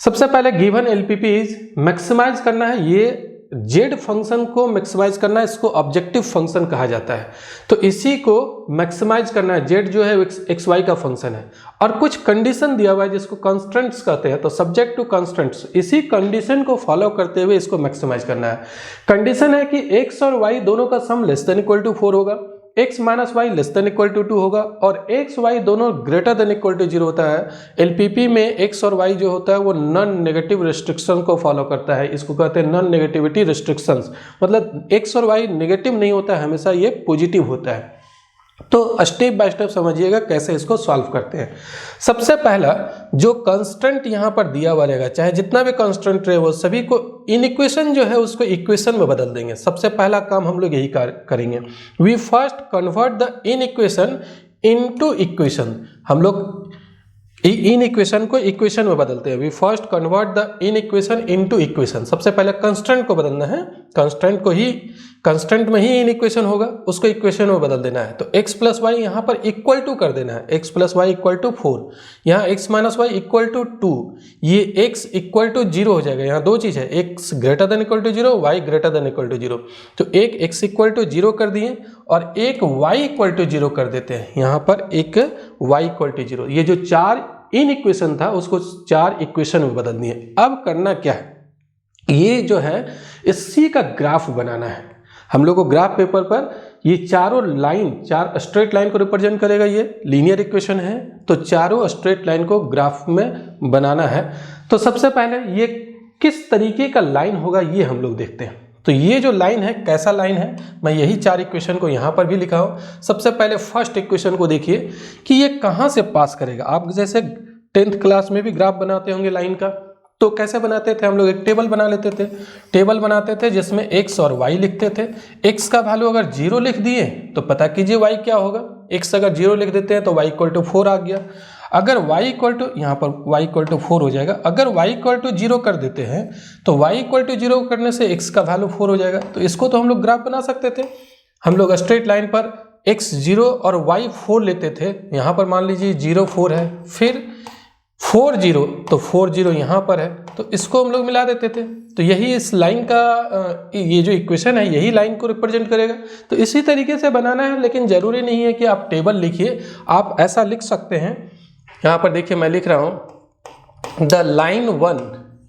सबसे पहले गिवन एलपीपी इज, मैक्सिमाइज करना है, ये जेड फंक्शन को मैक्सिमाइज करना है, इसको ऑब्जेक्टिव फंक्शन कहा जाता है। तो इसी को मैक्सिमाइज करना है, जेड जो है एक्स वाई का फंक्शन है और कुछ कंडीशन दिया हुआ है जिसको कंस्ट्रेंट्स कहते हैं। तो सब्जेक्ट टू कंस्ट्रेंट्स, इसी कंडीशन को फॉलो करते हुए इसको मैक्सिमाइज करना है। कंडीशन है कि एक्स और वाई दोनों का sum less than equal to 4 होगा, x minus Y less than equal to 2 होगा और x y दोनों ग्रेटर देन इक्वल टू 0 होता है। एलपीपी में x और y जो होता है वो नॉन नेगेटिव रिस्ट्रिक्शन को फॉलो करता है, इसको कहते हैं नॉन नेगेटिविटी रिस्ट्रिक्शंस, मतलब x और y नेगेटिव नहीं होता है, हमेशा ये पॉजिटिव होता है। तो स्टेप बाय स्टेप समझिएगा कैसे इसको सॉल्व करते हैं। सबसे पहला जो कंस्टेंट यहाँ पर दिया हुआ रहेगा, चाहे जितना भी कंस्टेंट रहे वो सभी को इन इक्वेशन जो है उसको इक्वेशन में बदल देंगे। सबसे पहला काम हम लोग यही करेंगे, we first convert the inequation into equation. हम लोग इन इक्वेशन को इक्वेशन में बदलते हैं, we first convert the inequation into equation. सबसे पहले कंस्टेंट को बदलना है, कंस्टेंट को ही कंस्टेंट में ही इन इक्वेशन होगा, उसको इक्वेशन में बदल देना है। तो x प्लस वाई यहाँ पर इक्वल टू कर देना है, x plus y equal to 4, यहाँ x minus y equal to 2, ये x इक्वल टू 0 हो जाएगा। यहाँ दो चीज़ है, x greater than equal to 0, y greater than equal to 0। तो एक x इक्वल टू 0 कर दिए और एक y इक्वल टू 0 कर देते हैं, यहाँ पर एक y इक्वल टू 0। ये जो 4 इन इक्वेशन था उसको 4 इक्वेशन में बदल दिए। अब करना क्या है, ये जो है इसी का ग्राफ बनाना है। हम लोग को ग्राफ पेपर पर ये चारों लाइन, 4 स्ट्रेट लाइन को रिप्रेजेंट करेगा, ये लीनियर इक्वेशन है, तो चारों स्ट्रेट लाइन को ग्राफ में बनाना है। तो सबसे पहले ये किस तरीके का लाइन होगा ये हम लोग देखते हैं। तो ये जो लाइन है कैसा लाइन है, मैं यही 4 इक्वेशन को यहाँ पर भी लिखा हूँ। सबसे पहले फर्स्ट इक्वेशन को देखिए कि ये कहाँ से पास करेगा। आप जैसे 10th क्लास में भी ग्राफ बनाते होंगे लाइन का, तो कैसे बनाते थे हम लोग, एक टेबल बना लेते थे, टेबल बनाते थे जिसमें x और y लिखते थे। x का वैल्यू अगर 0 लिख दिए तो पता कीजिए y क्या होगा, x अगर 0 लिख देते हैं तो y इक्वल टू 4 आ गया। अगर y इक्वल टू, यहाँ पर y इक्वल टू 4 हो जाएगा। अगर y इक्वल टू 0 कर देते हैं तो y इक्वल टू 0 करने से x का वैल्यू 4 हो जाएगा। तो इसको तो हम लोग ग्राफ बना सकते थे। हम लोग स्ट्रेट लाइन पर x 0 और y 4 लेते थे, यहाँ पर मान लीजिए 0 4 है, फिर 4 0, तो 4 0 यहाँ पर है, तो इसको हम लोग मिला देते थे। तो यही इस लाइन का ये जो इक्वेशन है यही लाइन को रिप्रेजेंट करेगा। तो इसी तरीके से बनाना है, लेकिन ज़रूरी नहीं है कि आप टेबल लिखिए, आप ऐसा लिख सकते हैं। यहाँ पर देखिए मैं लिख रहा हूँ द लाइन 1,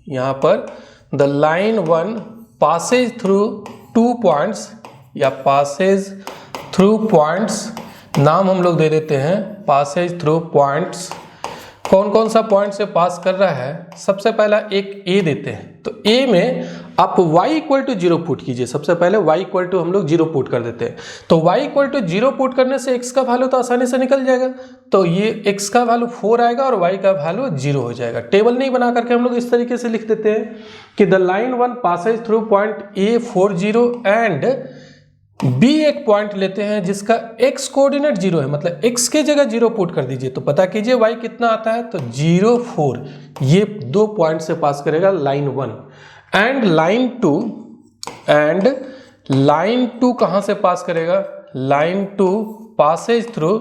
यहाँ पर the line 1 Passage through 2 points या पासेज थ्रू पॉइंट्स, नाम हम लोग दे देते हैं पासेज थ्रू पॉइंट्स। कौन कौन सा पॉइंट से पास कर रहा है, सबसे पहला एक ए देते हैं। तो ए में आप y इक्वल टू 0 पुट कीजिए। सबसे पहले y इक्वल टू हम लोग 0 पुट कर देते हैं। तो y इक्वल टू 0 पुट करने से x का वैल्यू तो आसानी से निकल जाएगा। तो ये x का वैल्यू 4 आएगा और y का वैल्यू 0 हो जाएगा। टेबल नहीं बना करके हम लोग इस तरीके से लिख देते हैं कि the line 1 Passage through point A 4 0 and B एक पॉइंट लेते हैं जिसका x कोऑर्डिनेट 0 है, मतलब x के जगह 0 पुट कर दीजिए। तो पता कीजिए y कितना आता है, तो 0 4, ये 2 पॉइंट से पास करेगा लाइन 1। एंड लाइन 2 कहाँ से पास करेगा, लाइन 2 पासेज थ्रू,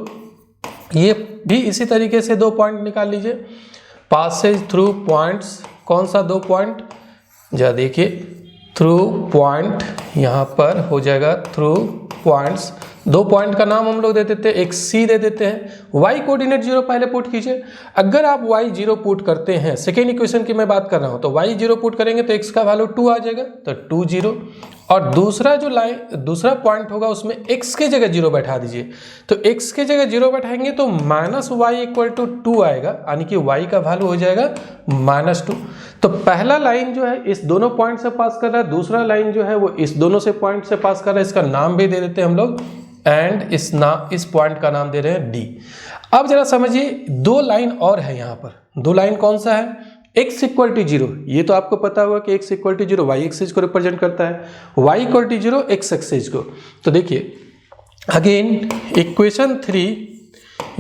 ये भी इसी तरीके से 2 पॉइंट निकाल लीजिए। पासेज थ्रू पॉइंट्स, कौन सा 2 पॉइंट, जा देखिए थ्रू पॉइंट, यहाँ पर हो जाएगा थ्रू पॉइंट्स। 2 पॉइंट का नाम हम लोग दे देते हैं, एक सी दे देते हैं। y कोऑर्डिनेट 0 पहले पुट कीजिए। अगर आप y 0 पुट करते हैं, सेकेंड इक्वेशन की मैं बात कर रहा हूँ, तो y 0 पुट करेंगे तो x का वैल्यू 2 आ जाएगा, तो 2 0। और दूसरा जो दूसरा पॉइंट होगा उसमें x के जगह 0 बैठा दीजिए। तो x के जगह 0 बैठाएंगे तो माइनस वाई इक्वल टू 2 आएगा, यानी कि y का वैल्यू हो जाएगा -2। तो पहला लाइन जो है इस दोनों पॉइंट से पास कर रहा है, दूसरा लाइन जो है वो इस दोनों से पॉइंट से पास कर रहा है। इसका नाम भी दे देते हैं हम लोग, एंड इस पॉइंट का नाम दे रहे हैं D। अब जरा समझिए 2 लाइन और है यहाँ पर। 2 लाइन कौन सा है, x इक्वल टू 0, ये तो आपको पता होगा कि x equal to 0 y axis को रिप्रेजेंट करता है, y equal to 0 x axis को। तो देखिए अगेन इक्वेशन 3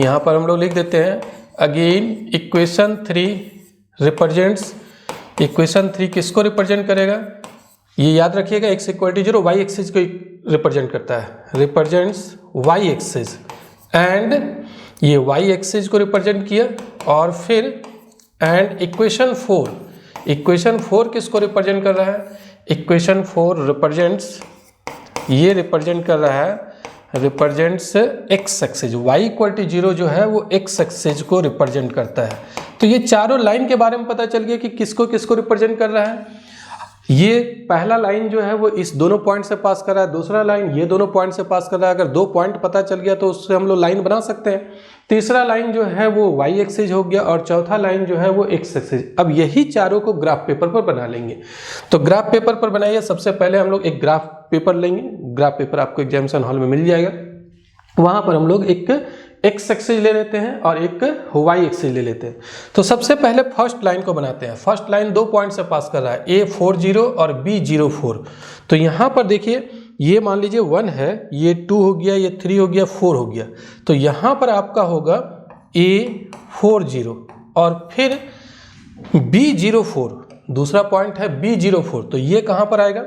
यहाँ पर हम लोग लिख देते हैं। अगेन इक्वेशन 3 रिप्रेजेंट्स, इक्वेशन 3 किसको रिप्रेजेंट करेगा, ये याद रखिएगा, x equal to 0 y axis को रिप्रेजेंट करता है, रिप्रेजेंट्स वाई एक्सिस, एंड ये वाई एक्सिस को रिप्रेजेंट किया। और फिर एंड इक्वेशन 4 किसको रिप्रेजेंट कर रहा है? इक्वेशन 4 रिप्रेजेंट्स, ये रिप्रेजेंट कर रहा है, represents x axis, y equal to 0 जो है वो एक्स एक्सिस को रिप्रेजेंट करता है। तो ये चारों लाइन के बारे में पता चल गया कि किसको किसको रिप्रेजेंट कर रहा है। ये पहला लाइन जो है वो इस दोनों पॉइंट से पास कर रहा है, दूसरा लाइन ये दोनों पॉइंट से पास कर रहा है। अगर 2 पॉइंट पता चल गया तो उससे हम लोग लाइन बना सकते हैं। तीसरा लाइन जो है वो वाई एक्सिस हो गया और चौथा लाइन जो है वो एक्स एक्सिस। अब यही चारों को ग्राफ पेपर पर बना लेंगे। तो ग्राफ पेपर पर बनाइए। सबसे पहले हम लोग एक ग्राफ पेपर लेंगे, ग्राफ पेपर आपको एग्जामिनेशन हॉल में मिल जाएगा। वहां पर हम लोग एक एक्स एक्सिस ले लेते हैं और एक वाई एक्सिस ले लेते हैं। तो सबसे पहले फर्स्ट लाइन को बनाते हैं। फर्स्ट लाइन 2 पॉइंट से पास कर रहा है, A40 और B04। तो यहाँ पर देखिए, ये मान लीजिए 1 है, ये 2 हो गया, ये 3 हो गया, 4 हो गया। तो यहाँ पर आपका होगा A40 और फिर B04, दूसरा पॉइंट है B04। तो ये कहाँ पर आएगा?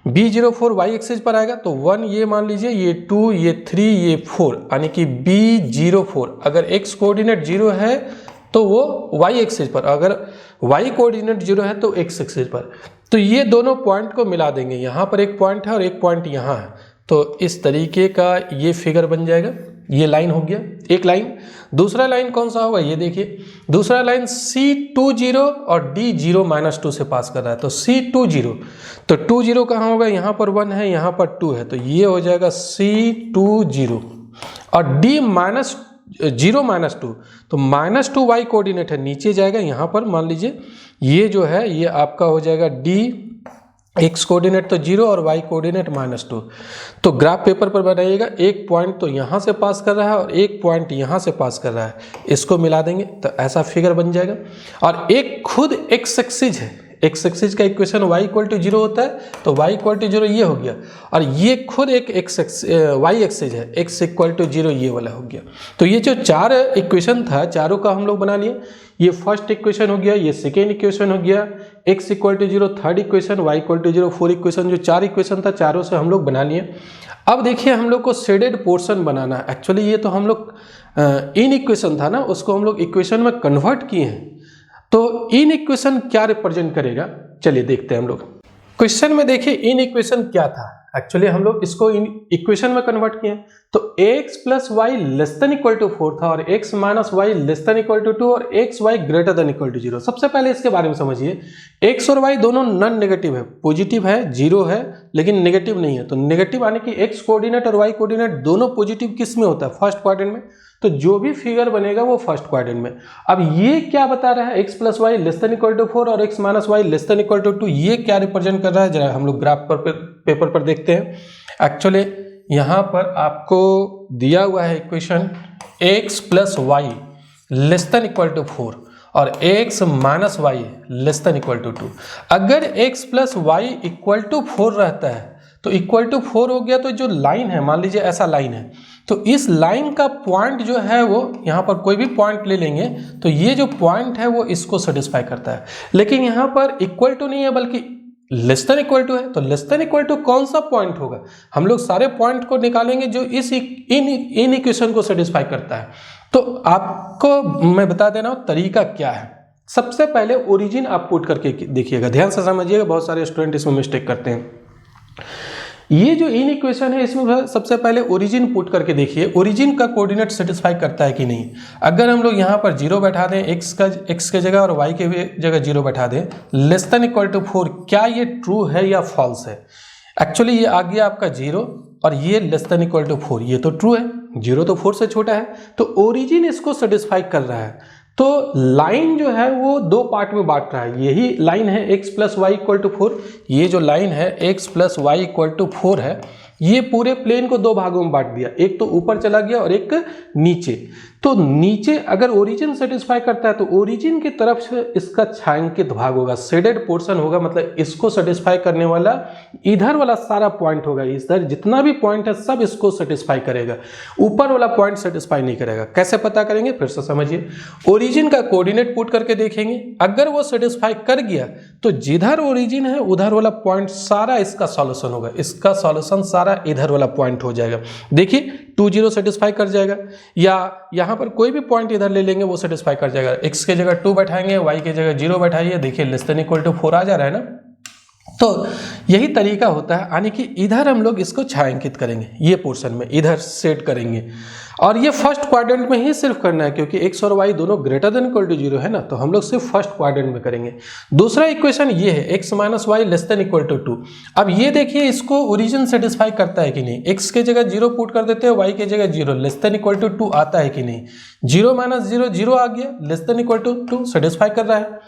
B04 वाई एक्सिस पर आएगा। तो 1 ये मान लीजिए, ये 2, ये 3, ये 4, यानी कि B04। अगर x कोऑर्डिनेट 0 है तो वो वाई एक्सिस पर, अगर y कोऑर्डिनेट 0 है तो x एक्सिस पर। तो ये दोनों पॉइंट को मिला देंगे। यहाँ पर एक पॉइंट है और एक पॉइंट यहाँ है। तो इस तरीके का ये फिगर बन जाएगा। ये लाइन हो गया एक लाइन। दूसरा लाइन कौन सा होगा? ये देखिए, दूसरा लाइन C20 और D0-2 से पास कर रहा है। तो C20, तो 20 कहाँ होगा? यहाँ पर 1 है, यहाँ पर 2 है। तो ये हो जाएगा C20 और D-0-2, तो -2 वाई कोऑर्डिनेट है, नीचे जाएगा। यहाँ पर मान लीजिए ये जो है ये आपका हो जाएगा D, x कोऑर्डिनेट तो 0 और y कोऑर्डिनेट -2। तो ग्राफ पेपर पर बनाइएगा। एक पॉइंट तो यहाँ से पास कर रहा है और एक पॉइंट यहाँ से पास कर रहा है, इसको मिला देंगे तो ऐसा फिगर बन जाएगा। और एक खुद x एक्सिस है, x एक्सिस का इक्वेशन y इक्वल टू 0 होता है, तो y इक्वल टू 0 ये हो गया। और ये खुद एक y एक्सिस है, x इक्वल टू 0 ये वाला हो गया। तो ये जो 4 इक्वेशन था, चारों का हम लोग बना लिए। ये फर्स्ट इक्वेशन हो गया, ये सेकेंड इक्वेशन हो गया, x equal to 0 third equation, y equal to 0 fourth equation. जो 4 इक्वेशन था चारों से हम लोग बना लिए। अब देखिए हम लोग को शेडेड पोर्शन बनाना है। एक्चुअली ये तो हम लोग इन इक्वेशन था ना, उसको हम लोग इक्वेशन में कन्वर्ट किए हैं। तो इन इक्वेशन क्या रिप्रेजेंट करेगा, चलिए देखते हैं हम लोग। क्वेश्चन में देखिए इन इक्वेशन क्या था। एक्चुअली हम लोग इसको इन इक्वेशन में कन्वर्ट किए। तो x plus y less than equal to 4 था और x minus Y less than equal to 2 और x y greater than equal to 0। सबसे पहले इसके बारे में समझिए। x और y दोनों नॉन नेगेटिव है, पॉजिटिव है, 0 है लेकिन नेगेटिव नहीं है। तो नेगेटिव यानी कि x कोऑर्डिनेट और y कोऑर्डिनेट दोनों पॉजिटिव किस में होता है? फर्स्ट क्वाड्रेंट में। तो जो भी फिगर बनेगा वो फर्स्ट क्वाड्रेंट में। अब ये क्या बता रहा है? x plus y less than equal to 4 और x minus Y less than equal to 2, ये क्या रिप्रेजेंट कर रहा है? जरा हम लोग ग्राफ पेपर पर देखते हैं। एक्चुअली यहाँ पर आपको दिया हुआ है equation x plus y less than equal to 4 और x minus Y less than equal to 2। अगर x plus y equal to 4 रहता है तो इक्वल टू 4 हो गया। तो जो लाइन है, मान लीजिए ऐसा लाइन है, तो इस लाइन का पॉइंट जो है वो यहाँ पर कोई भी पॉइंट ले लेंगे तो ये जो पॉइंट है वो इसको सेटिस्फाई करता है। लेकिन यहाँ पर इक्वल टू नहीं है बल्कि लेस देन इक्वल टू है। तो लेस देन इक्वल टू कौन सा पॉइंट होगा? हम लोग सारे पॉइंट को निकालेंगे जो इस इन इक्वेशन को सेटिस्फाई करता है। तो आपको मैं बता दे रहा हूँ तरीका क्या है। सबसे पहले ओरिजिन आप पुट करके देखिएगा, ध्यान से समझिएगा, बहुत सारे स्टूडेंट इसमें मिस्टेक करते हैं। ये जो इन इक्वेशन है इसमें सबसे पहले ओरिजिन पुट करके देखिए, ओरिजिन का कोऑर्डिनेट सेटिस्फाई करता है कि नहीं। अगर हम लोग यहाँ पर 0 बैठा दें, x के जगह और y के जगह 0 बैठा दें, लेस देन इक्वल टू 4, क्या ये ट्रू है या फॉल्स है? एक्चुअली ये आ गया आपका 0 और ये लेस देन इक्वल टू 4, ये तो ट्रू है, 0 तो 4 से छोटा है। तो ओरिजिन इसको सेटिस्फाई कर रहा है। तो लाइन जो है वो 2 पार्ट में बांट रहा है। यही लाइन है x plus y equal to 4, ये जो लाइन है x plus y equal to 4 है, ये पूरे प्लेन को 2 भागों में बांट दिया, एक तो ऊपर चला गया और एक नीचे। तो नीचे अगर ओरिजिन सेटिस्फाई करता है तो ओरिजिन की तरफ से इसका छायांकित भाग होगा, शेडेड पोर्शन होगा, मतलब इसको सेटिस्फाई करने वाला इधर वाला सारा पॉइंट होगा, इधर जितना भी पॉइंट है सब इसको सेटिस्फाई करेगा, ऊपर वाला पॉइंट सेटिस्फाई नहीं करेगा। कैसे पता करेंगे? फिर से समझिए, ओरिजिन का कोऑर्डिनेट पुट करके देखेंगे, अगर वो सेटिस्फाई कर गया तो जिधर ओरिजिन है उधर वाला पॉइंट सारा इसका सॉल्यूशन होगा, इसका सॉल्यूशन सारा इधर वाला पॉइंट हो जाएगा। देखिए 2 0 सेटिस्फाई कर जाएगा, या यहाँ पर कोई भी पॉइंट इधर ले लेंगे वो सेटिस्फाई कर जाएगा। x के जगह 2 बैठाएंगे, y के जगह 0 बैठाइए, देखिए लेस देन इक्वल टू 4 आ जा रहा है ना। तो यही तरीका होता है, यानी कि इधर हम लोग इसको छायांकित करेंगे, ये पोर्शन में इधर सेट करेंगे, और ये फर्स्ट क्वाड्रेंट में ही सिर्फ करना है क्योंकि x और y दोनों ग्रेटर देन इक्वल टू 0 है ना, तो हम लोग सिर्फ फर्स्ट क्वाड्रेंट में करेंगे। दूसरा इक्वेशन ये है x minus Y less than equal to 2। अब ये देखिए इसको ओरिजिन सेटिस्फाई करता है कि नहीं, x के जगह 0 पुट कर देते हैं, y के जगह 0, लेस देन इक्वल टू 2 आता है कि नहीं, 0 माइनस 0 0 आ गया, less than equal to 2 satisfy कर रहा है।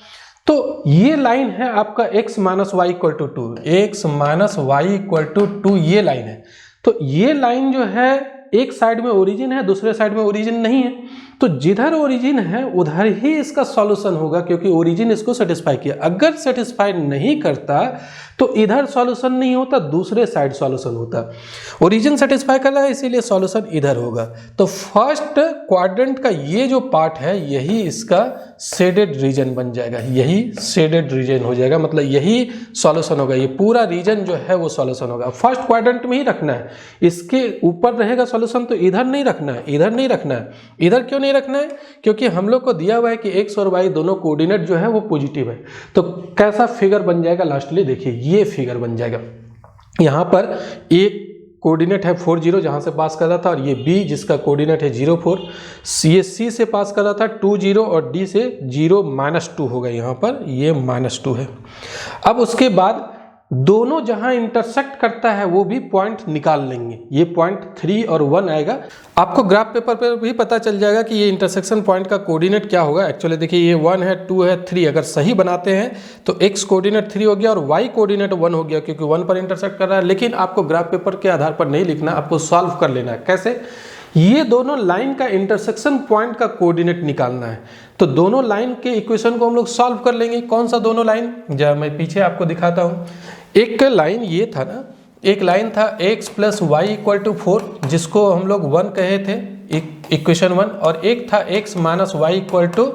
तो ये लाइन है आपका x minus y equal to 2, x minus y equal to 2 ये लाइन है। तो ये लाइन जो है एक साइड में ओरिजिन है, दूसरे साइड में ओरिजिन नहीं है, तो जिधर ओरिजिन है उधर ही इसका सॉल्यूशन होगा क्योंकि ओरिजिन इसको सेटिस्फाई किया। अगर सेटिस्फाई नहीं करता तो इधर सॉल्यूशन नहीं होता, दूसरे साइड सॉल्यूशन होता। ओरिजिन सेटिस्फाई कर रहा है इसीलिए सॉल्यूशन इधर होगा। तो फर्स्ट क्वाड्रेंट का ये जो पार्ट है यही इसका शेडेड रीजन बन जाएगा, यही शेडेड रीजन हो जाएगा, मतलब यही सॉल्यूशन होगा, ये पूरा रीजन जो है वो सॉल्यूशन होगा। फर्स्ट क्वाड्रेंट में ही रखना है, इसके ऊपर रहेगा सॉल्यूशन तो इधर नहीं रखना है, इधर नहीं रखना है। इधर क्यों नहीं रखना है? क्योंकि हम लोग को दिया हुआ है कि x और y दोनों कोऑर्डिनेट जो है वो पॉजिटिव है। तो कैसा फिगर बन जाएगा लास्टली देखिए, ये फिगर बन जाएगा। यहाँ पर एक कोऑर्डिनेट है 4 0 जहाँ से पास कर रहा था, और ये b जिसका कोऑर्डिनेट है 0 4, ये c से पास कर रहा था 2 0, और d से 0 -2 होगा, यहाँ पर ये -2 है। अब उसके बाद दोनों जहां इंटरसेक्ट करता है वो भी पॉइंट निकाल लेंगे, ये पॉइंट 3 और 1 आएगा। आपको ग्राफ पेपर पर भी पता चल जाएगा कि ये इंटरसेक्शन पॉइंट का कोऑर्डिनेट क्या होगा। एक्चुअली देखिए ये 1 है, 2 है, 3, अगर सही बनाते हैं तो x कोऑर्डिनेट 3 हो गया और y कोऑर्डिनेट 1 हो गया क्योंकि 1 पर इंटरसेक्ट कर रहा है। लेकिन आपको ग्राफ पेपर के आधार पर नहीं लिखना, आपको सॉल्व कर लेना है। कैसे? ये दोनों लाइन का इंटरसेक्शन पॉइंट का कोऑर्डिनेट निकालना है। तो दोनों लाइन के इक्वेशन को हम लोग सॉल्व कर लेंगे। कौन सा दोनों लाइन? जब मैं पीछे आपको दिखाता हूँ। एक लाइन ये था ना, एक लाइन था x plus y equal to 4 जिसको हम लोग 1 कहे थे, इक्वेशन 1, और एक था x minus y equal to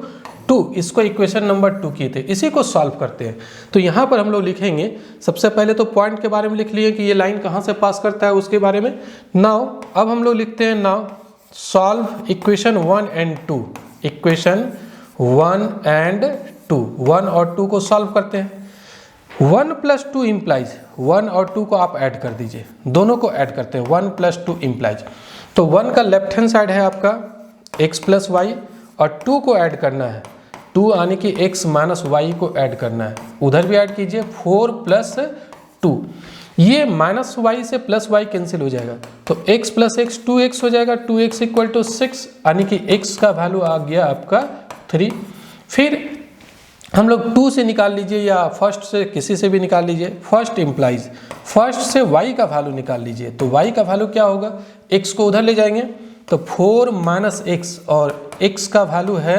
2, इसको इक्वेशन नंबर 2 किए थे। इसी को सॉल्व करते हैं। तो यहाँ पर हम लोग लिखेंगे, सबसे पहले तो पॉइंट के बारे में लिख लिए कि ये लाइन कहाँ से पास करता है उसके बारे में। नाउ अब हम लोग लिखते हैं, now solve equation 1 and 2, equation 1 and 2, 1 और 2 को सॉल्व करते हैं। 1 प्लस 2 इम्प्लाइज, 1 और 2 को आप ऐड कर दीजिए, दोनों को ऐड करते हैं। 1 प्लस 2 इम्प्लाइज, तो 1 का लेफ्ट हैंड साइड है आपका x प्लस वाई, और 2 को ऐड करना है, 2 यानी कि x माइनस वाई को ऐड करना है, उधर भी ऐड कीजिए 4 प्लस 2। ये माइनस वाई से प्लस वाई कैंसिल हो जाएगा, तो x प्लस x 2x हो जाएगा, 2x इक्वल टू 6, यानी कि x का वैल्यू आ गया आपका 3। फिर हम लोग 2 से निकाल लीजिए या फर्स्ट से किसी से भी निकाल लीजिए, फर्स्ट इम्प्लाइज, फर्स्ट से y का वैल्यू निकाल लीजिए। तो y का वैल्यू क्या होगा, x को उधर ले जाएंगे तो 4 माइनस x, और x का वैल्यू है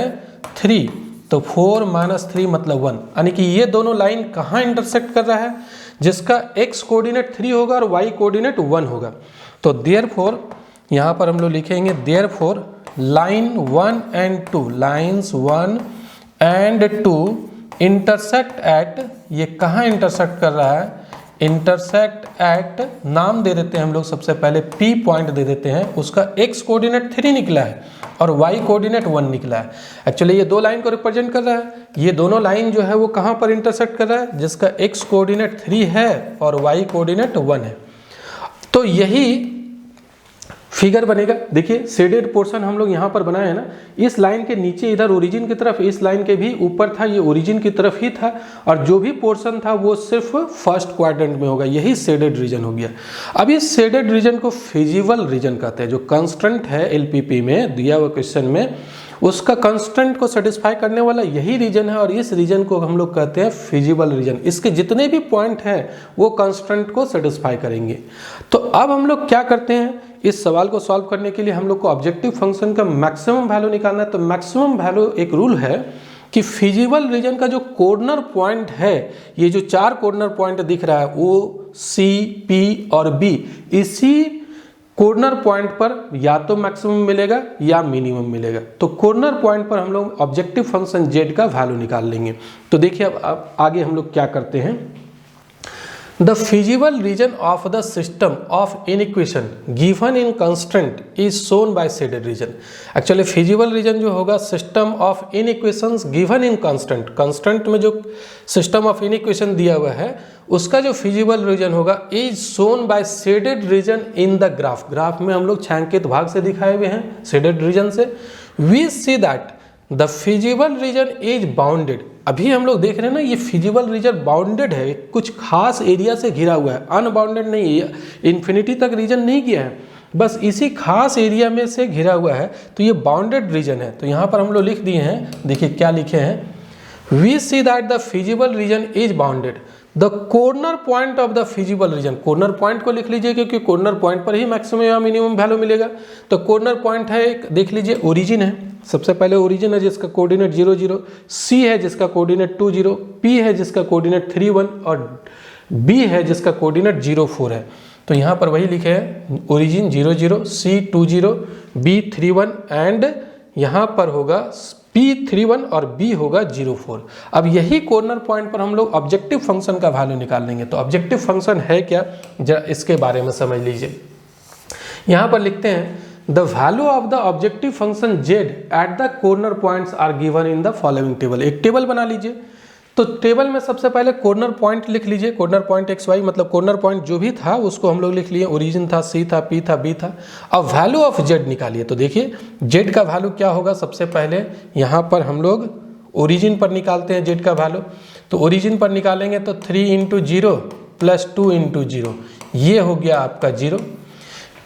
3, तो 4 माइनस 3 मतलब 1, यानी कि ये दोनों लाइन कहाँ इंटरसेक्ट कर रहा है, जिसका x कोऑर्डिनेट 3 होगा और y कोऑर्डिनेट 1 होगा। तो देयरफॉर यहाँ पर हम लोग लिखेंगे, therefore line 1 and 2, lines 1 and 2 intersect at, ये कहाँ इंटरसेक्ट कर रहा है, इंटरसेक्ट एट, नाम दे देते हैं हम लोग सबसे पहले, P पॉइंट दे देते हैं, उसका x कोऑर्डिनेट 3 निकला है और y कोऑर्डिनेट 1 निकला है। एक्चुअली ये दो लाइन को रिप्रेजेंट कर रहा है। ये दोनों लाइन जो है वो कहाँ पर इंटरसेक्ट कर रहा है, जिसका x कोऑर्डिनेट 3 है और y कोऑर्डिनेट 1 है। तो यही फिगर बनेगा। देखिए शेडेड पोर्शन हम लोग यहाँ पर बनाए हैं ना, इस लाइन के नीचे इधर ओरिजिन की तरफ, इस लाइन के भी ऊपर था, ये ओरिजिन की तरफ ही था, और जो भी पोर्शन था वो सिर्फ फर्स्ट क्वाड्रेंट में होगा, यही शेडेड रीजन हो गया। अब इस शेडेड रीजन को फिजिबल रीजन कहते हैं। जो कंस्टेंट है एलपीपी में दिया हुआ क्वेश्चन में, उसका कंस्टेंट को सेटिस्फाई करने वाला यही रीजन है, और इस रीजन को हम लोग कहते हैं फिजिबल रीजन। इसके जितने भी पॉइंट हैं वो कंस्टेंट को सेटिस्फाई करेंगे। तो अब हम लोग क्या करते हैं, इस सवाल को सॉल्व करने के लिए हम लोग को ऑब्जेक्टिव फंक्शन का मैक्सिमम वैल्यू निकालना है। तो मैक्सिमम वैल्यू, एक रूल है कि फिजिबल रीजन का जो कॉर्नर पॉइंट है, ये जो 4 कॉर्नर पॉइंट दिख रहा है, O, C, P और B, इसी कॉर्नर पॉइंट पर या तो मैक्सिमम मिलेगा या मिनिमम मिलेगा। तो कॉर्नर पॉइंट पर हम लोग ऑब्जेक्टिव फंक्शन z का वैल्यू निकाल लेंगे। तो देखिए अब आगे हम लोग क्या करते हैं। The feasible region of the system of inequation given in constraint is shown by shaded region. Actually feasible region जो होगा system of inequations given in constraint, constraint में जो सिस्टम ऑफ इनइक्वेशन दिया हुआ है उसका जो फिजिबल रीजन होगा is shown by shaded region in the graph. Graph में हम लोग छायांकित भाग से दिखाए हुए हैं शेडेड रीजन से। We see that the feasible region is bounded. अभी हम लोग देख रहे हैं ना ये फिजिबल रीजन बाउंडेड है, कुछ खास एरिया से घिरा हुआ है, अनबाउंडेड नहीं है, इन्फिनिटी तक रीजन नहीं गया है, बस इसी खास एरिया में से घिरा हुआ है, तो ये बाउंडेड रीजन है। तो यहाँ पर हम लोग लिख दिए हैं, देखिए क्या लिखे हैं, we see that the feasible region is bounded, the corner point of the feasible region. Corner point को लिख लीजिए क्योंकि कॉर्नर पॉइंट पर ही मैक्सिमम या मिनिमम वैल्यू मिलेगा। तो कॉर्नर पॉइंट है एक, देख लीजिए ओरिजिन है, सबसे पहले ओरिजिन है जिसका कोऑर्डिनेट 0 0, सी है जिसका कोऑर्डिनेट 2 0, पी है जिसका कोऑर्डिनेट 3 1 और बी है जिसका कोऑर्डिनेट 0 4 है। तो यहाँ पर वही लिखे हैं ओरिजिन 0 0, सी 2 0, बी 3 1 एंड यहाँ पर होगा पी 3 1 और बी होगा 0 4। अब यही कॉर्नर पॉइंट पर हम लोग ऑब्जेक्टिव फंक्शन का वैल्यू निकाल लेंगे। तो ऑब्जेक्टिव फंक्शन है क्या, जरा इसके बारे में समझ लीजिए। यहाँ पर लिखते हैं the value of the objective function z at the corner points are given in the following table. एक टेबल बना लीजिए। तो टेबल में सबसे पहले कॉर्नर पॉइंट लिख लीजिए, कॉर्नर पॉइंट एक्स वाई, मतलब कॉर्नर पॉइंट जो भी था उसको हम लोग लिख लिए, ओरिजिन था, सी था, पी था, बी था। अब वैल्यू ऑफ z निकालिए। तो देखिए z का वैल्यू क्या होगा, सबसे पहले यहाँ पर हम लोग ओरिजिन पर निकालते हैं z का वैल्यू। तो ओरिजिन पर निकालेंगे तो 3 × 0 + 2 × 0, ये हो गया आपका 0।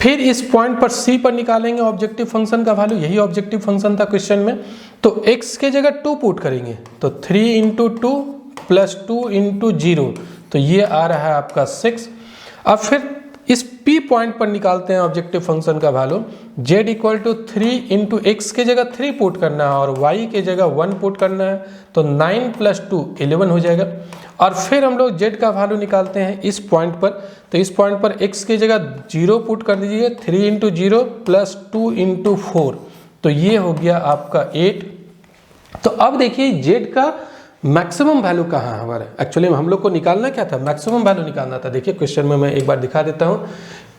फिर इस पॉइंट पर C पर निकालेंगे ऑब्जेक्टिव फंक्शन का वैल्यू, यही ऑब्जेक्टिव फंक्शन था क्वेश्चन में। तो x के जगह 2 पुट करेंगे, तो 3 × 2 + 2 × 0, तो ये आ रहा है आपका 6। अब फिर इस P पॉइंट पर निकालते हैं ऑब्जेक्टिव फंक्शन का वैल्यू, z = 3 × x के जगह 3 पुट करना है और y के जगह 1 पुट करना है, तो 9 + 2 11 हो जाएगा। और फिर हम लोग z का वैल्यू निकालते हैं इस पॉइंट पर। तो इस पॉइंट पर x के जगह 0 पुट कर दीजिए, 3 × 0 + 2 × 4, तो ये हो गया आपका 8। तो अब देखिए z का मैक्सिमम वैल्यू कहाँ है हमारा, एक्चुअली हम लोग को निकालना क्या था, मैक्सिमम वैल्यू निकालना था। देखिए क्वेश्चन में मैं एक बार दिखा देता हूँ।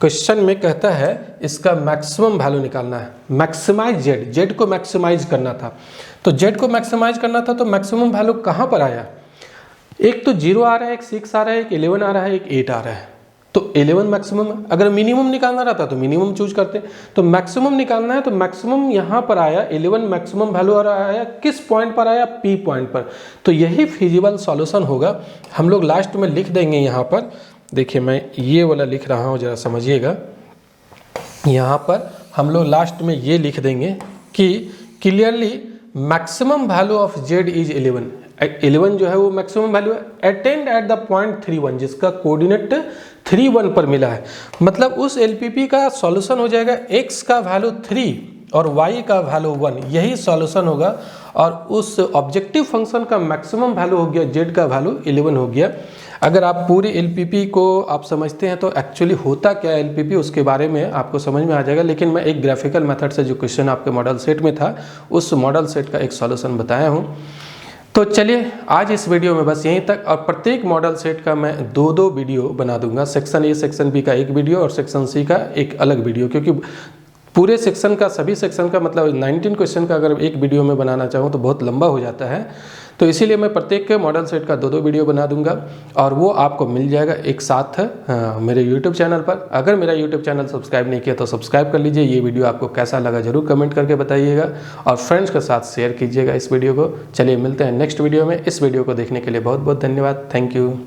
क्वेश्चन में कहता है इसका मैक्सिमम वैल्यू निकालना है, मैक्सिमाइज z को मैक्सिमाइज करना था। तो z को मैक्सिमाइज करना था, तो मैक्सिमम वैल्यू कहाँ पर आया, एक तो 0 आ रहा है, एक 6 आ रहा है, एक 11 आ रहा है, एक 8 आ रहा है। तो 11 मैक्सिमम है। अगर मिनिमम निकालना रहता तो मिनिमम चूज करते, तो मैक्सिमम निकालना है, तो मैक्सिमम यहाँ पर आया 11 मैक्सिमम वैल्यू आया, किस पॉइंट पर आया, P पॉइंट पर। तो यही फिजिबल सॉल्यूशन होगा। हम लोग लास्ट में लिख देंगे यहाँ पर, देखिए मैं ये वाला लिख रहा हूँ, जरा समझिएगा। यहाँ पर हम लोग लास्ट में ये लिख देंगे कि clearly maximum value of z is 11। 11 जो है वो मैक्सिमम वैल्यू है, अटेंड एट द पॉइंट 3 1, जिसका कोऑर्डिनेट 3 1 पर मिला है। मतलब उस LPP का सॉल्यूशन हो जाएगा x का वैल्यू 3 और y का वैल्यू 1, यही सॉल्यूशन होगा। और उस ऑब्जेक्टिव फंक्शन का मैक्सिमम वैल्यू हो गया, z का वैल्यू 11 हो गया। अगर आप पूरे LPP को आप समझते हैं तो एक्चुअली होता क्या है LPP, उसके बारे में आपको समझ में आ जाएगा। लेकिन मैं एक ग्राफिकल मेथड से जो क्वेश्चन आपके मॉडल सेट में था, उस मॉडल सेट का एक सॉल्यूशन बताया हूँ। तो चलिए आज इस वीडियो में बस यहीं तक, और प्रत्येक मॉडल सेट का मैं 2-2 वीडियो बना दूंगा। सेक्शन ए, सेक्शन बी का एक वीडियो और सेक्शन सी का एक अलग वीडियो, क्योंकि पूरे सेक्शन का, सभी सेक्शन का मतलब 19 क्वेश्चन का अगर एक वीडियो में बनाना चाहूँ तो बहुत लंबा हो जाता है। तो इसीलिए मैं प्रत्येक के मॉडल सेट का 2-2 वीडियो बना दूंगा और वो आपको मिल जाएगा एक साथ मेरे YouTube चैनल पर। अगर मेरा YouTube चैनल सब्सक्राइब नहीं किया तो सब्सक्राइब कर लीजिए। ये वीडियो आपको कैसा लगा ज़रूर कमेंट करके बताइएगा और फ्रेंड्स के साथ शेयर कीजिएगा इस वीडियो को। चलिए मिलते हैं नेक्स्ट वीडियो में। इस वीडियो को देखने के लिए बहुत बहुत धन्यवाद। Thank you.